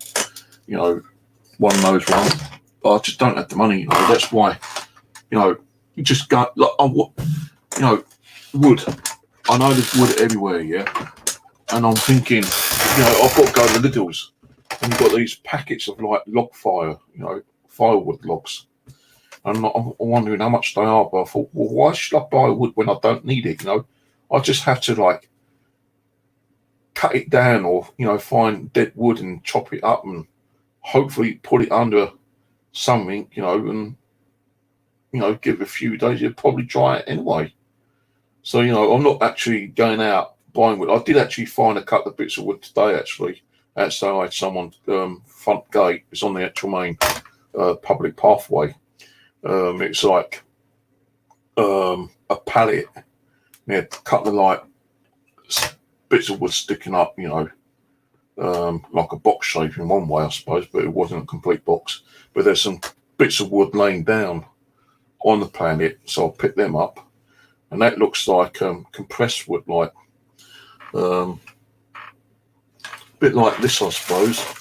you know, one of those ones. But I just don't have the money, you know. That's why, you know, you just go, like, you know, wood. I know there's wood everywhere, yeah. And I'm thinking, you know, I've got to go to Lidl's, and you've got these packets of like log fire, you know, firewood logs. And I'm wondering how much they are, but I thought, well, why should I buy wood when I don't need it? You know, I just have to like cut it down, or, you know, find dead wood and chop it up and hopefully put it under something, you know, and, you know, give it a few days, you'll probably dry it anyway. So, you know, I'm not actually going out buying wood. I did actually find a couple of bits of wood today, actually, outside someone's front gate. It's on the actual main public pathway. It's like a pallet. Yeah, a couple of like bits of wood sticking up, you know, like a box shape in one way, I suppose, but it wasn't a complete box. But there's some bits of wood laying down on the planet, so I picked them up, and that looks like compressed wood, like a bit like this, I suppose.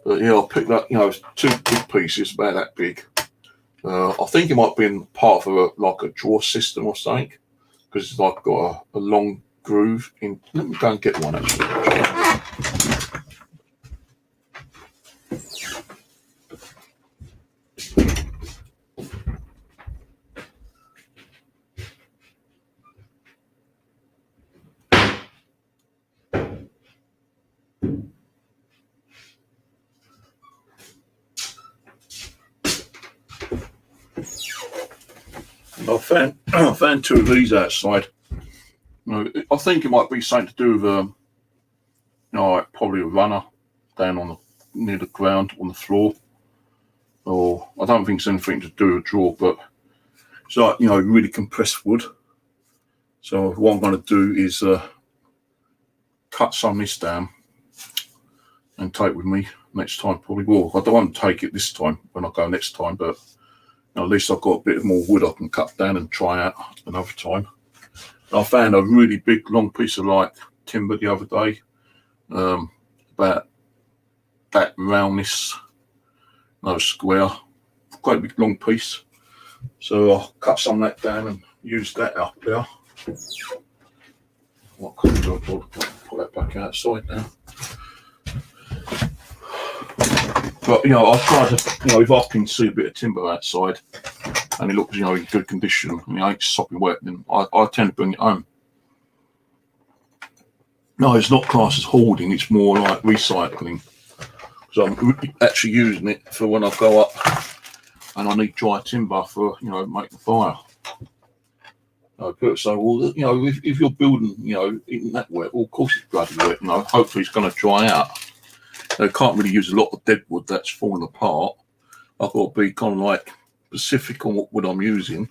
But yeah, I picked up, you know, 2 big pieces, about that big. I think it might be in part of like a drawer system or something, because it's like got a long groove in. Let me go and get one actually. I found 2 of these outside. I think it might be something to do with, you know, like probably a runner down on near the ground on the floor, or I don't think it's anything to do with a drawer, but it's like, you know, really compressed wood. So what I'm going to do is cut some of this down and take with me next time. Probably will. I don't want to take it this time when I go next time, but at least I've got a bit more wood I can cut down and try out another time. I found a really big long piece of like timber the other day, about that roundness, no square, quite a big long piece. So I'll cut some of that down and use that up there. What can I do? I'll pull that back outside now. But, you know, I'll try to, you know, if I can see a bit of timber outside and it looks, you know, in good condition and it ain't sopping wet, then I tend to bring it home. No, it's not classed as hoarding, it's more like recycling. So I'm actually using it for when I go up and I need dry timber for, you know, making fire. So, well, you know, if you're building, you know, in that wet, well, of course it's bloody wet, you know, hopefully it's going to dry out. I can't really use a lot of dead wood that's falling apart. I've got to be kind of like specific on what wood I'm using.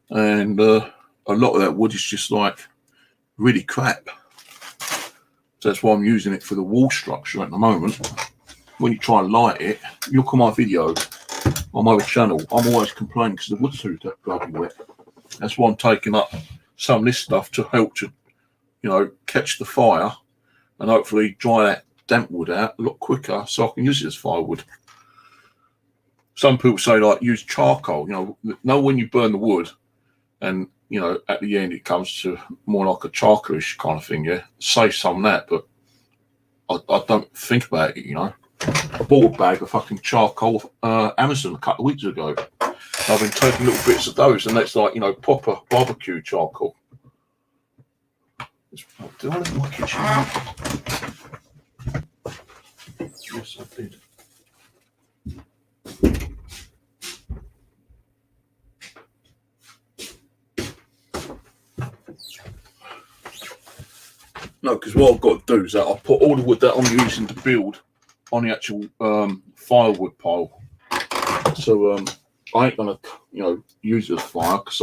And a lot of that wood is just like really crap. So that's why I'm using it for the wall structure at the moment. When you try and light it, you look at my video on my other channel, I'm always complaining because the wood's too bloody wet. That's why I'm taking up some of this stuff to help to, you know, catch the fire and hopefully dry that damp wood out a lot quicker so I can use it as firewood. Some people say like use charcoal, you know when you burn the wood and, you know, at the end it comes to more like a charcoalish kind of thing, yeah. Save some of that, but I don't think about it, you know. I bought a bag of fucking charcoal off Amazon a couple of weeks ago. I've been taking little bits of those, and that's like, you know, proper barbecue charcoal. Did I leave my kitchen out? Yes, I did. No, because what I've got to do is that I put all the wood that I'm using to build on the actual firewood pile. So I ain't gonna, you know, use it as fire because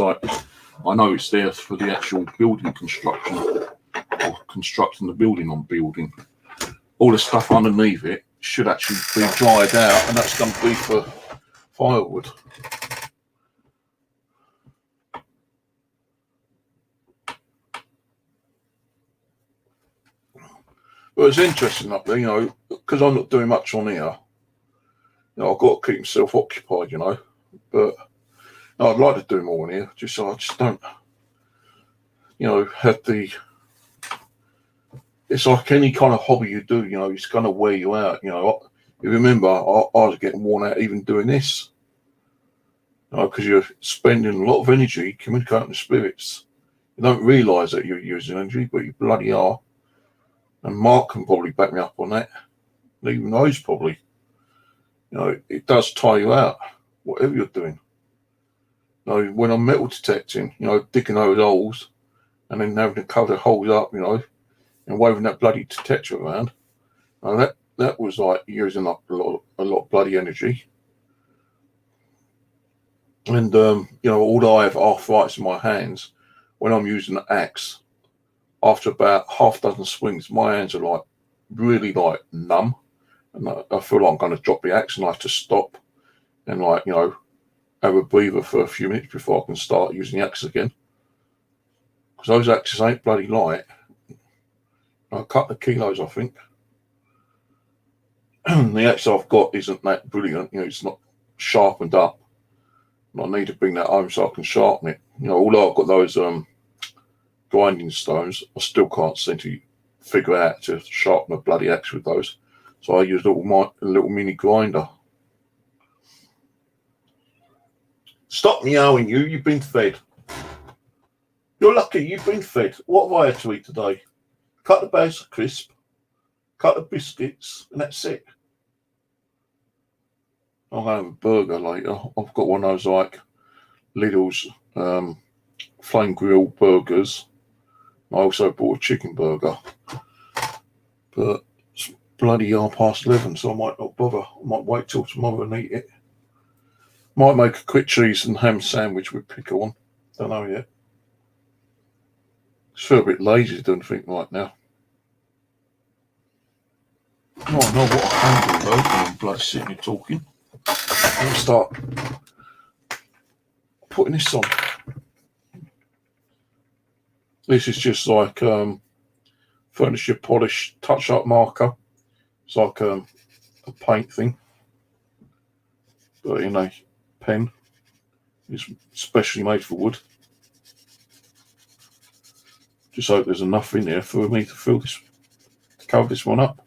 I know it's there for the actual building construction or constructing the building on building. All the stuff underneath it should actually be dried out, and that's going to be for firewood. But it's interesting up there, you know, because I'm not doing much on here. You know, I've got to keep myself occupied, you know. But I'd like to do more on here. I just don't, you know, have the. It's like any kind of hobby you do, you know, it's going to wear you out. You know, you remember I was getting worn out even doing this. You know, because you're spending a lot of energy communicating with spirits. You don't realise that you're using energy, but you bloody are. And Mark can probably back me up on that. Even those probably. You know, it does tire you out, whatever you're doing. You know, when I'm metal detecting, you know, digging those holes and then having to cover the holes up, you know, and waving that bloody detector around. And that was like using up a lot of bloody energy. And you know, although I have arthritis in my hands, when I'm using the axe, after about half dozen swings, my hands are like really like numb, and I feel like I'm going to drop the axe, and I have to stop and like have a breather for a few minutes before I can start using the axe again. Because those axes ain't bloody light. A couple of kilos, I think. The axe I've got isn't that brilliant. It's not sharpened up. And I need to bring that home so I can sharpen it. Although I've got those grinding stones, I still can't seem to figure out to sharpen a bloody axe with those. So I use a little mini grinder. Stop meowing, you've been fed. You're lucky you've been fed. What have I had to eat today? Cut the bags of crisp, cut the biscuits, and that's it. I'll have a burger later. I've got one of those like Lidl's flame grill burgers. I also bought a chicken burger. But it's bloody 11:30, so I might not bother. I might wait till tomorrow and eat it. Might make a quick cheese and ham sandwich with pickle on. Don't know yet. I feel a bit lazy to do anything right now. Oh, I know what I can do though when I'm bloody sitting here talking. I'll start putting this on. This is just like furniture polish touch-up marker. It's like a paint thing, but in a pen. It's specially made for wood. Just hope there's enough in there for me to cover this one up.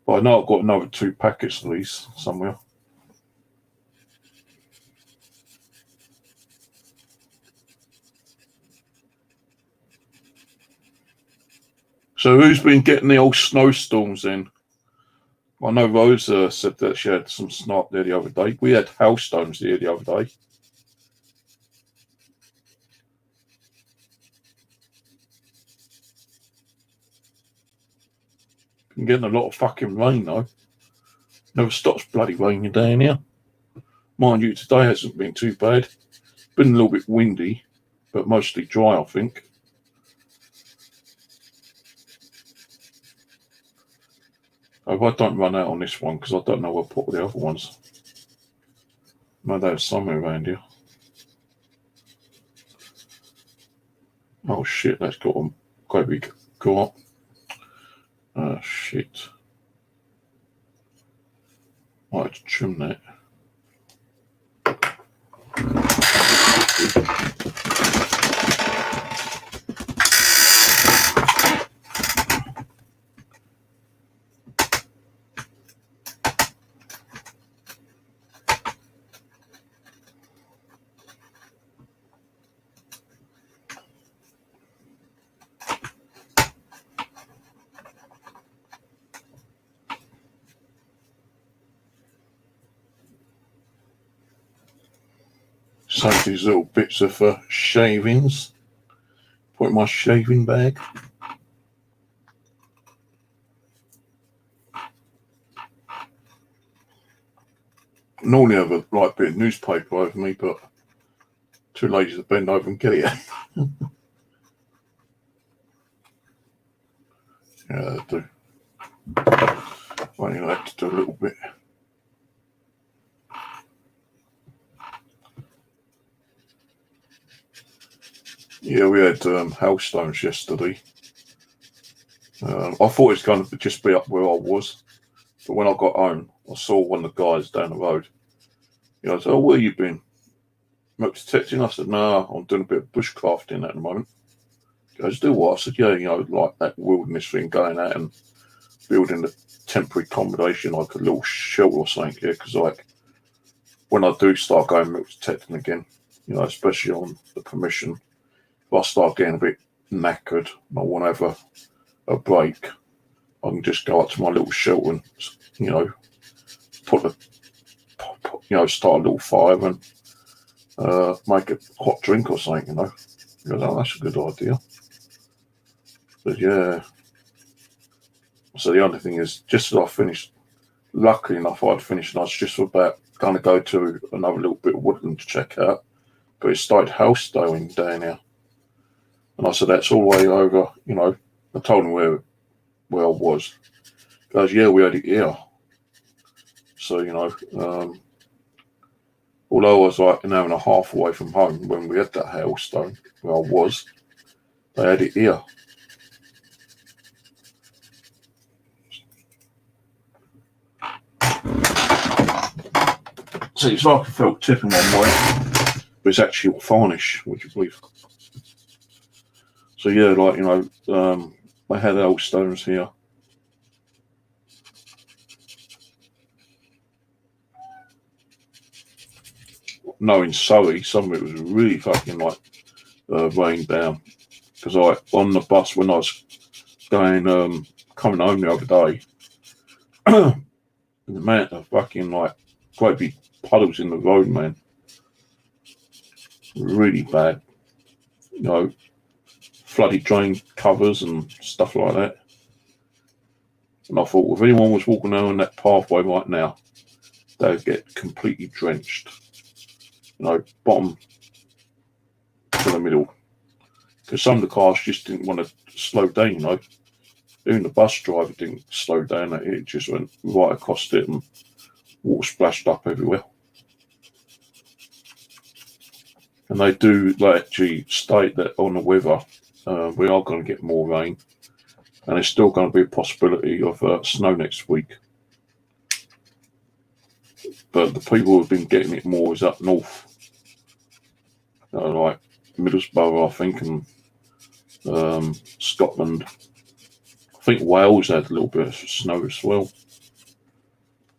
But I know I've got another 2 packets of these somewhere. So who's been getting the old snowstorms in? I know Rosa said that she had some snow up there the other day. We had hailstones here the other day. Been getting a lot of fucking rain though. Never stops bloody raining down here. Mind you, today hasn't been too bad. Been a little bit windy, but mostly dry, I think. I hope I don't run out on this one because I don't know where to put the other ones. Maybe there's somewhere around here. Oh shit, that's got a quite big go up. Shit. Might have to trim that. Save these little bits of shavings. Put in my shaving bag. Normally I have a light bit of newspaper over me, but too lazy to bend over and get it. Yeah, I do. Only have to do a little bit. Yeah, we had hailstones yesterday. I thought it was going to just be up where I was, but when I got home, I saw one of the guys down the road. I said, "Oh, where you been? Smoke detecting?" I said, "No, I'm doing a bit of bushcrafting at the moment." He goes, "Do what?" I said, "Yeah, like that wilderness thing, going out and building a temporary accommodation, like a little shelter or something here, because like when I do start going milk detecting again, especially on the permission, if I start getting a bit knackered and I want to have a break, I can just go up to my little shelter and, start a little fire and make a hot drink or something, He goes, "Oh, that's a good idea." But yeah. So the only thing is, just as I finished, luckily enough I'd finished, and I was just about going to go to another little bit of woodland to check out. but it started hailstoning down here. And I said, that's all the way over, you know. I told him where I was. He goes, yeah, we had it here. So, you know, although I was like an hour and a half away from home when we had that hailstone where I was, they had it here. See, it's like a felt tipping one way, but it's actually all varnish, would you believe? So yeah, like, you know, they had hailstones here. No, in Surrey, some of it was really fucking like rained down. Because on the bus when I was going, coming home the other day, the amount of fucking like quite big puddles in the road, man, really bad. You know, flooded drain covers and stuff like that. And I thought, if anyone was walking down that pathway right now, they'd get completely drenched. You know, bottom to the middle. Because some of the cars just didn't want to slow down, you know. Even the bus driver didn't slow down. It just went right across it and water splashed up everywhere. And they do actually state that on the weather, we are going to get more rain. And there's still going to be a possibility of snow next week. But the people who have been getting it more is up north. Like Middlesbrough, I think, and Scotland. I think Wales had a little bit of snow as well.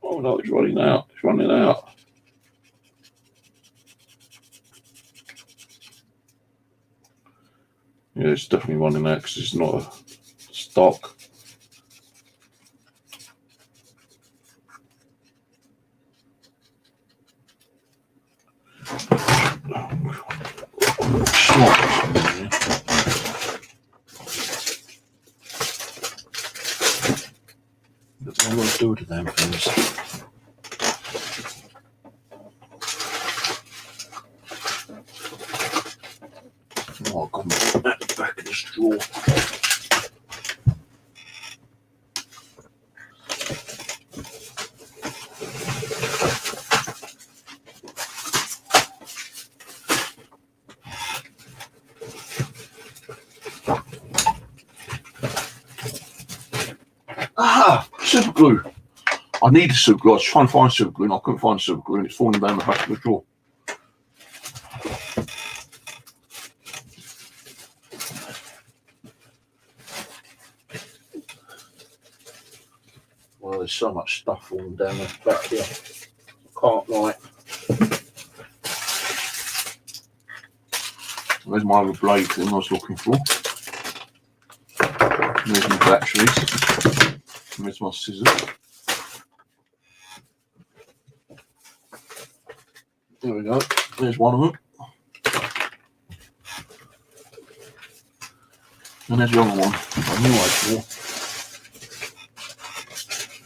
Oh no, it's running out. It's running out. Yeah, it's definitely running out because it's not a stock. That's what I'm going to do to them things. Oh, I've got that back in this drawer. Super glue. I needed super glue. I was trying to find super glue and I couldn't find super glue and it's falling down the back of the drawer. Well, there's so much stuff falling down the back here. I can't like. There's my other blade thing I was looking for. There's my batteries. There's my scissors. There we go. There's one of them. And there's the other one. I knew I saw.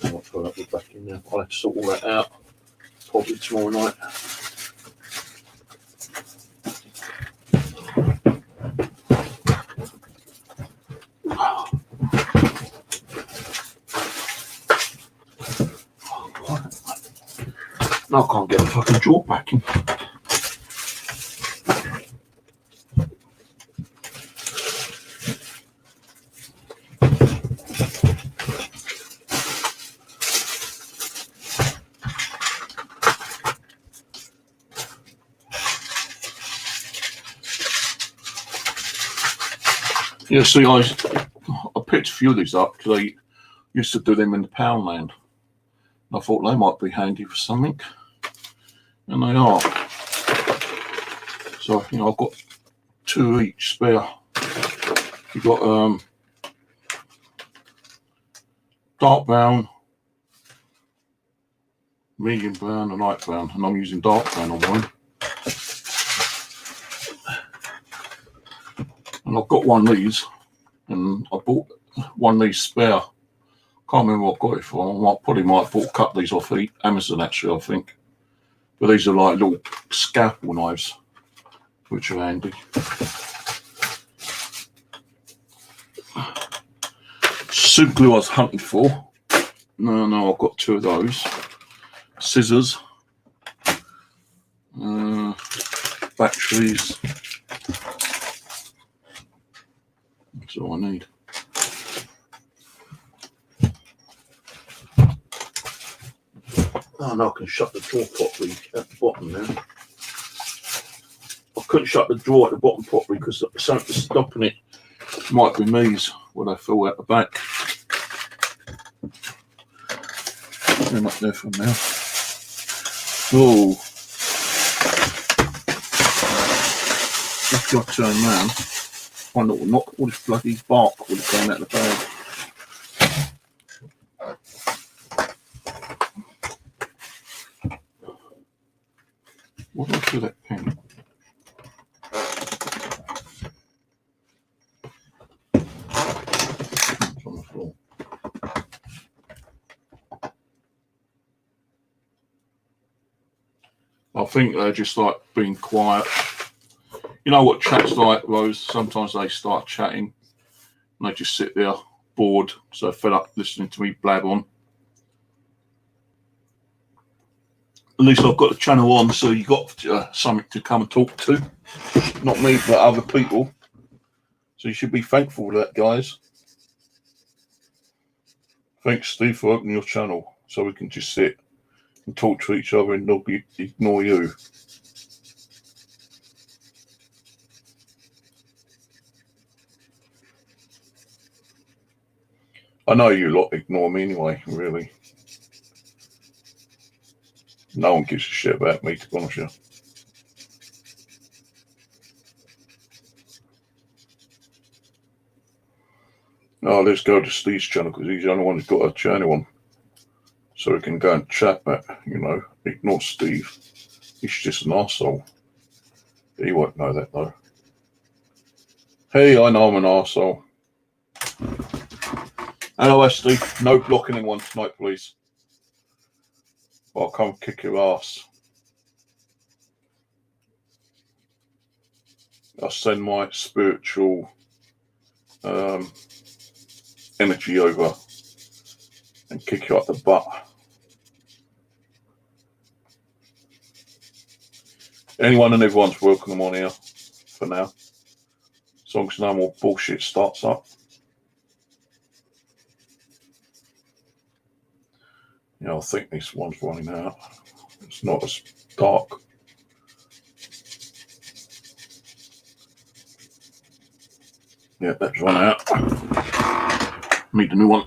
I'll throw that back in there. I'll have to sort all that out. Probably tomorrow night. I can't get the fucking drawer back in. Yeah, see, I picked a few of these up because I used to do them in the Poundland. I thought they might be handy for something. And they are. So, you know, I've got two each spare. You've got dark brown, medium brown and light brown. And I'm using dark brown on mine. And I've got one of these. And I bought one of these spare. Can't remember what I got it for. I probably might have bought a couple of these off Amazon actually, I think. But these are like little scalpel knives. which are handy. Super glue I was hunting for. No, I've got 2 of those. Scissors. Batteries. That's all I need. Oh no, I can shut the drawer properly at the bottom there. I couldn't shut the drawer at the bottom properly because something was stopping it. Might be me's when I fill out the back. Put them up there for now. Oh, after I turn round, find out not all this bloody bark would have gone out of the bag. What did I do that pen? It's on the floor. I think they're just like being quiet. You know what chat's like, Rose? Sometimes they start chatting and they just sit there bored, so fed up listening to me blab on. At least I've got the channel on, so you've got something to come and talk to. Not me, but other people. So you should be thankful for that, guys. Thanks, Steve, for opening your channel so we can just sit and talk to each other and not ignore you. I know you lot ignore me anyway, really. No one gives a shit about me, to be honest with you. Oh, let's go to Steve's channel because he's the only one who's got a channel on. So we can go and chat back, you know. Ignore Steve. He's just an arsehole. He won't know that though. Hey, I know I'm an arsehole. Hello, Steve. No blocking anyone tonight, please. I'll come kick your ass. I'll send my spiritual energy over and kick you up the butt. Anyone and everyone's welcome on here for now. As long as no more bullshit starts up. Yeah, I think this one's running out. It's not as dark. Yeah, that's run out. Need a new one.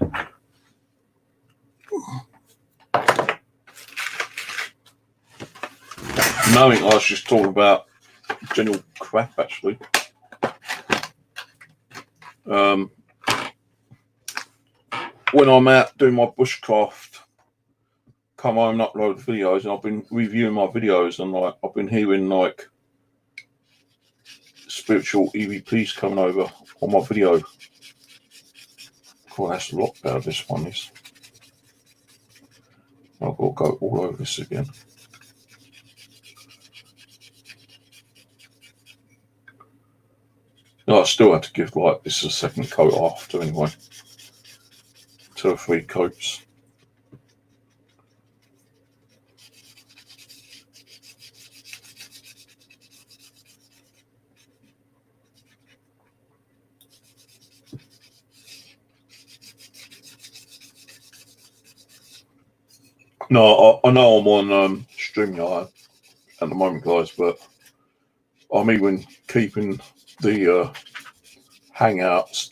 Knowing I was just talking about general crap, actually. When I'm out doing my bushcraft, come home and upload videos, and I've been reviewing my videos, and like I've been hearing like spiritual EVPs coming over on my video. Cool, that's a lot better. This one is. I've got to go all over this again. No, I still had to give like this a second coat after anyway. 2 or 3 coats. No, I know I'm on StreamYard at the moment, guys, but I'm even keeping the Hangouts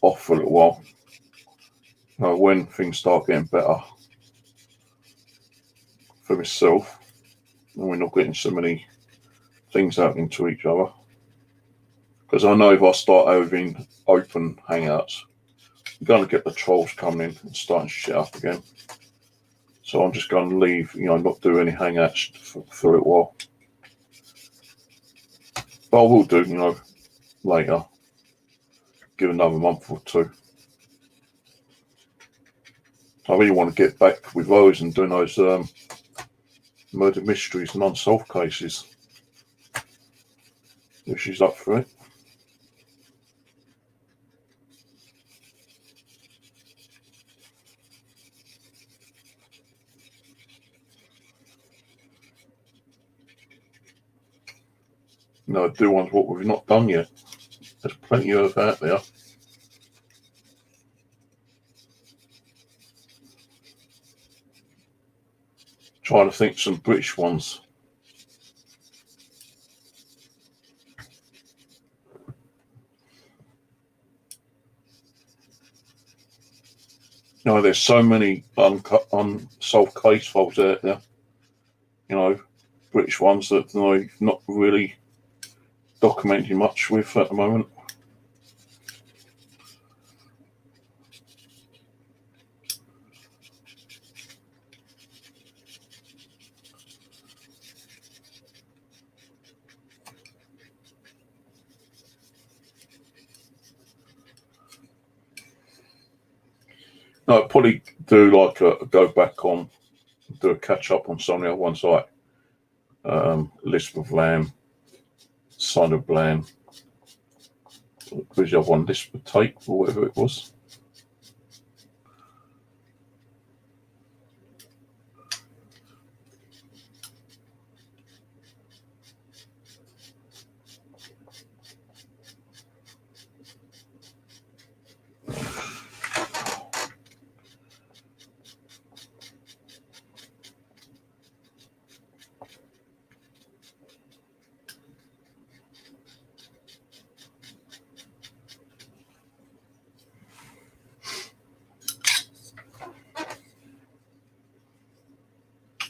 off for a little while. You know, when things start getting better for myself, and we're not getting so many things happening to each other. Because I know if I start having open Hangouts, I'm going to get the trolls coming in and starting shit up again. So I'm just going to leave, you know, not do any Hangouts for a little while. But I will do, you know, later. Give another month or 2. I really want to get back with those and doing those murder mysteries and unsolved cases. if she's up for it. No, do ones what we've not done yet. There's plenty of out there. Trying to think some British ones. You know, there's so many unsolved case files out there. You know, British ones that I'm not really documenting much with at the moment. No, I'd probably do like a go back on, do a catch up on some of the other ones like Lisbeth Lamb, Son of Blam. Who's the other one? Lisbeth Tate or whatever it was.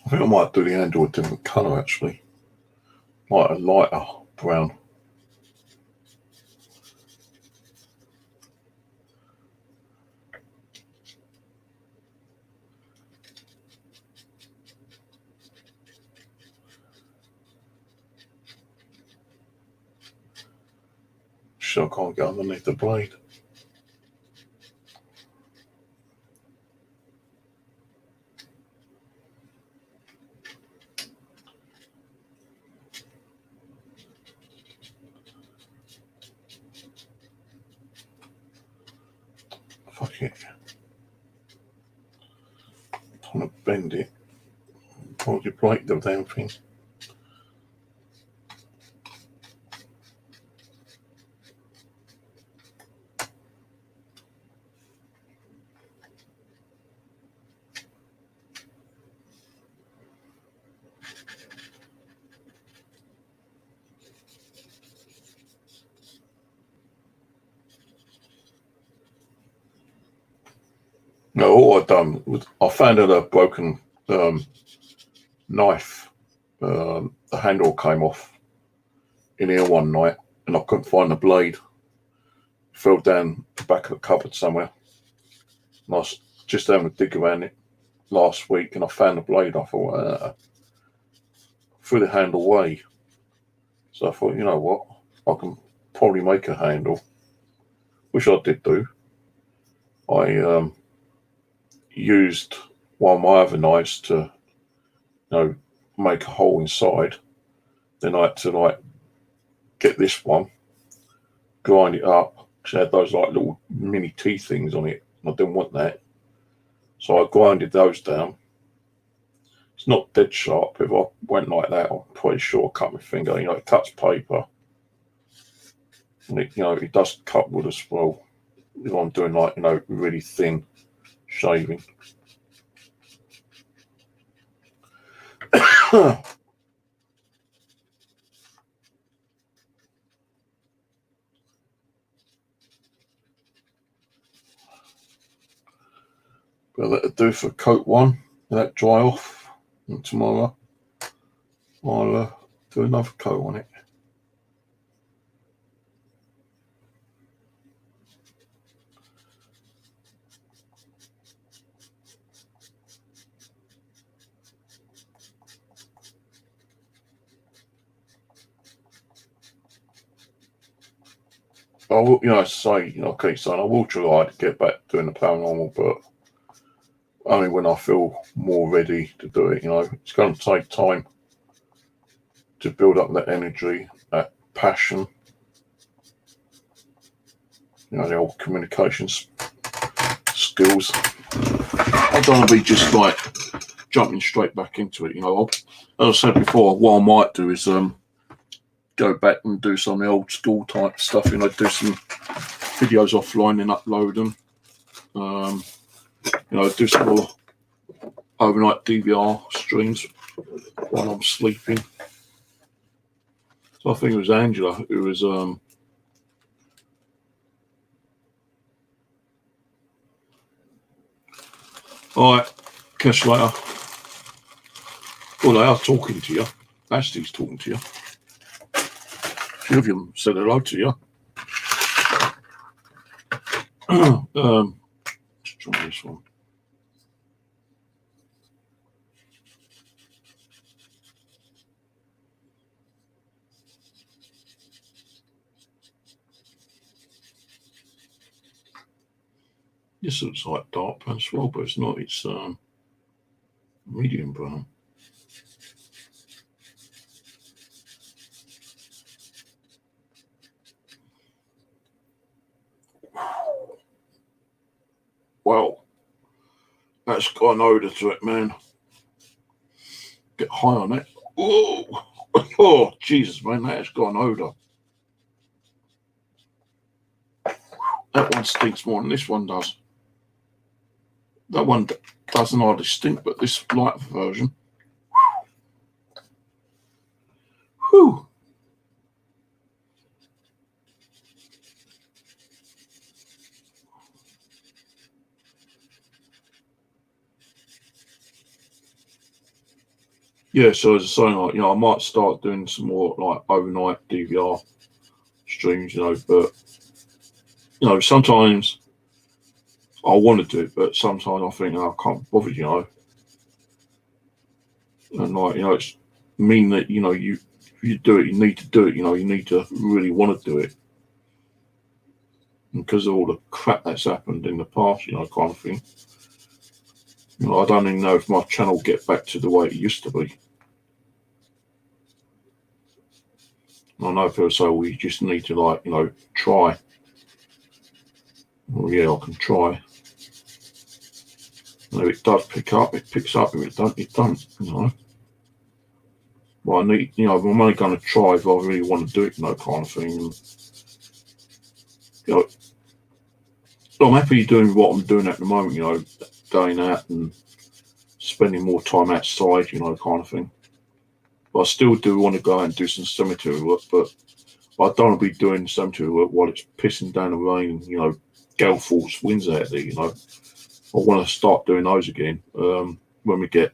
I think I might do the handle a different colour actually, like a lighter brown. Sure, I can't get underneath the blade. Fuck it. I'm gonna bend it. Why would you break the damn thing? No, all I've done was I found out a broken knife. The handle came off in here one night and I couldn't find the blade. It fell down the back of the cupboard somewhere. And I was just having a dig around it last week and I found the blade. I thought, threw the handle away. So I thought, you know what, I can probably make a handle, which I did do. I used one of my other knives to, you know, make a hole inside. Then I had to like get this one, grind it up, because it had those like little mini teeth things on it. I didn't want that. So I grinded those down. It's not dead sharp. If I went like that, I'm pretty sure I cut my finger. You know, it cuts paper. And it, you know, it does cut wood as well. If I'm doing like, you know, really thin shaving. But that'll do for coat one. Let that dry off, and tomorrow I'll do another coat on it. I will, you know, say, you know, okay, son, I will try to get back doing the paranormal, but only when I feel more ready to do it. You know, it's going to take time to build up that energy, that passion, you know, the old communications skills. I don't want to be just like jumping straight back into it, you know. As I said before, what I might do is go back and do some of the old school type stuff, you know, do some videos offline and upload them. You know, do some more overnight DVR streams while I'm sleeping. So I think it was Angela who was all right, catch you later. Well, they are talking to you. Ashley's talking to you. A few of them said hello to you. Let's try this one. This looks like dark brown as well, but it's not. It's medium brown. Well, that's got an odour to it, man. Get high on it. Oh, oh, Jesus, man, that has got an odour. That one stinks more than this one does. That one doesn't hardly stink, but this light version. Whew. Yeah, so as I was saying, like, you know, I might start doing some more like overnight DVR streams, you know, but you know, sometimes I want to do it, but sometimes I think, oh, I can't bother, you know. And like, you know, it's mean that, you know, you do it, you need to do it, you know, you need to really want to do it. And because of all the crap that's happened in the past, you know, kind of thing. You know, I don't even know if my channel will get back to the way it used to be. I know people say, well, you just need to, like, you know, try. Well, yeah, I can try. And if it does pick up, it picks up. If it don't, you know. Well, I need, you know, I'm only going to try if I really want to do it, you know, kind of thing. And, you know, I'm happy doing what I'm doing at the moment, you know, going out and spending more time outside, you know, kind of thing. But I still do want to go out and do some cemetery work, but I don't want to be doing cemetery work while it's pissing down the rain, you know, gale force winds out there, you know. I want to start doing those again when we get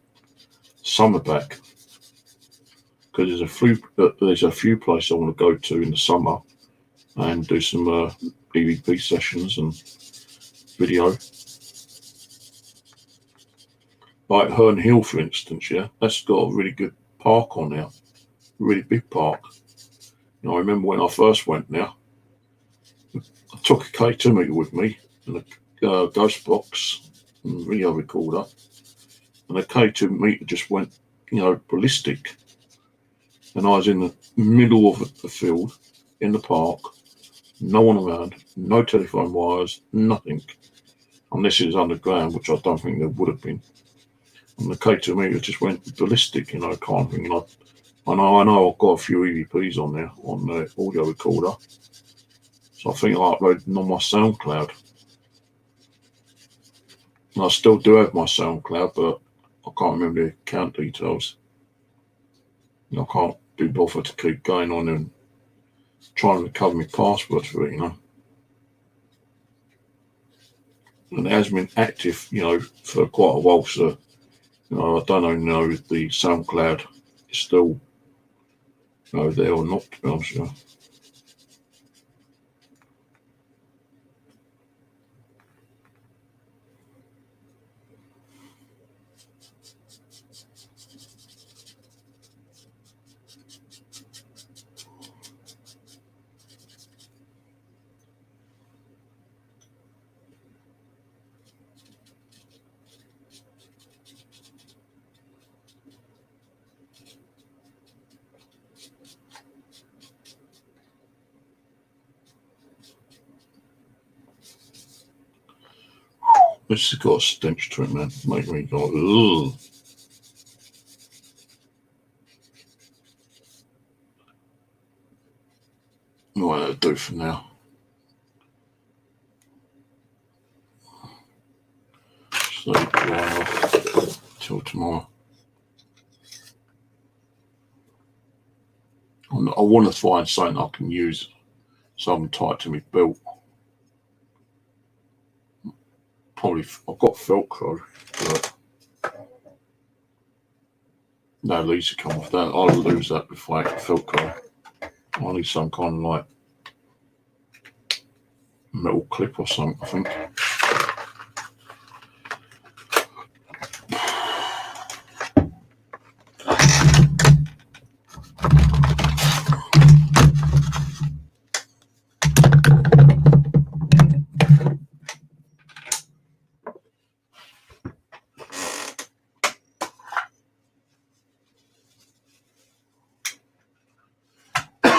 summer back, because there's a few places I want to go to in the summer and do some EVP sessions and video. Like Herne Hill, for instance, yeah, that's got a really good park on there, really big park. You know, I remember when I first went there, I took a K2 meter with me and a ghost box and video recorder, and the K2 meter just went, you know, ballistic. And I was in the middle of the field, in the park, no one around, no telephone wires, nothing. Unless it was underground, which I don't think there would have been. And the K2 meter just went ballistic, you know, kind of thing. You know, I know I've got a few EVPs on there, on the audio recorder. So I think I uploaded them on my SoundCloud. And I still do have my SoundCloud, but I can't remember the account details. You know, I can't be bothered to keep going on and trying to recover my passwords for it, you know. And it has been active, you know, for quite a while, so, you know, I don't even know if the SoundCloud is still, you know, there or not, to be honest with you. This has got a stench to it, man. Make me go, ugh. Right, that'll do for now. So dry off till tomorrow. I want to find something I can use, something tight to my belt. Probably, I've got Velcro, but no, these will come off that. I'll lose that before I get Velcro. I need some kind of like metal clip or something, I think.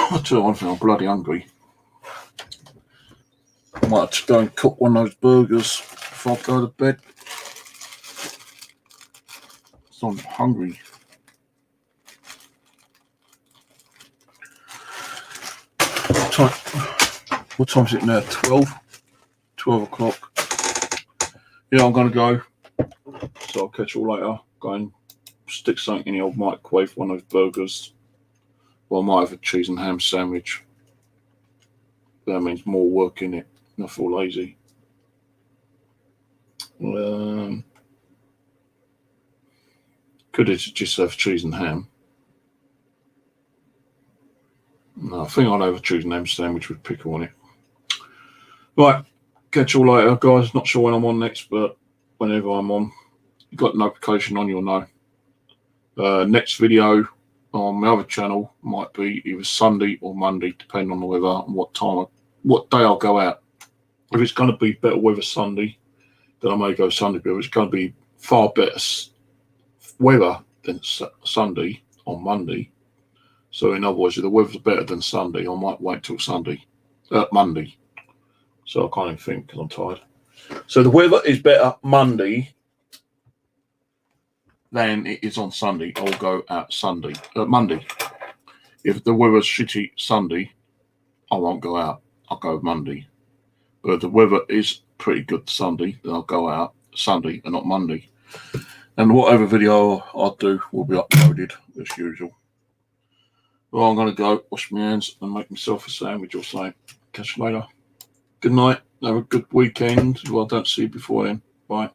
I'll tell you one thing, I'm bloody hungry. I might have to go and cook one of those burgers before I go to bed. So I'm hungry. What time is it now? 12? 12 o'clock. Yeah, I'm going to go. So I'll catch you all later. Go and stick something in the old microwave, one of those burgers. Well, I might have a cheese and ham sandwich. That means more work in it. I feel lazy. Could it just have cheese and ham? No, I think I'll have a cheese and ham sandwich with pickle on it. Right, catch you all later, guys. Not sure when I'm on next, but whenever I'm on, you got a notification on, you'll know. Next video on my other channel might be either Sunday or Monday, depending on the weather and what day I'll go out. If it's going to be better weather Sunday, then I may go Sunday. But if it's going to be far better weather than Sunday on Monday, so in other words, if the weather's better than Sunday, I might wait till Monday. So I can't even think because I'm tired. So the weather is better Monday than it is on Sunday. I'll go out Monday. If the weather's shitty Sunday, I won't go out. I'll go Monday. But if the weather is pretty good Sunday, then I'll go out Sunday and not Monday. And whatever video I do will be uploaded as usual. Well, I'm going to go wash my hands and make myself a sandwich or something. Catch you later. Good night. Have a good weekend. Well, I don't see you before then. Bye.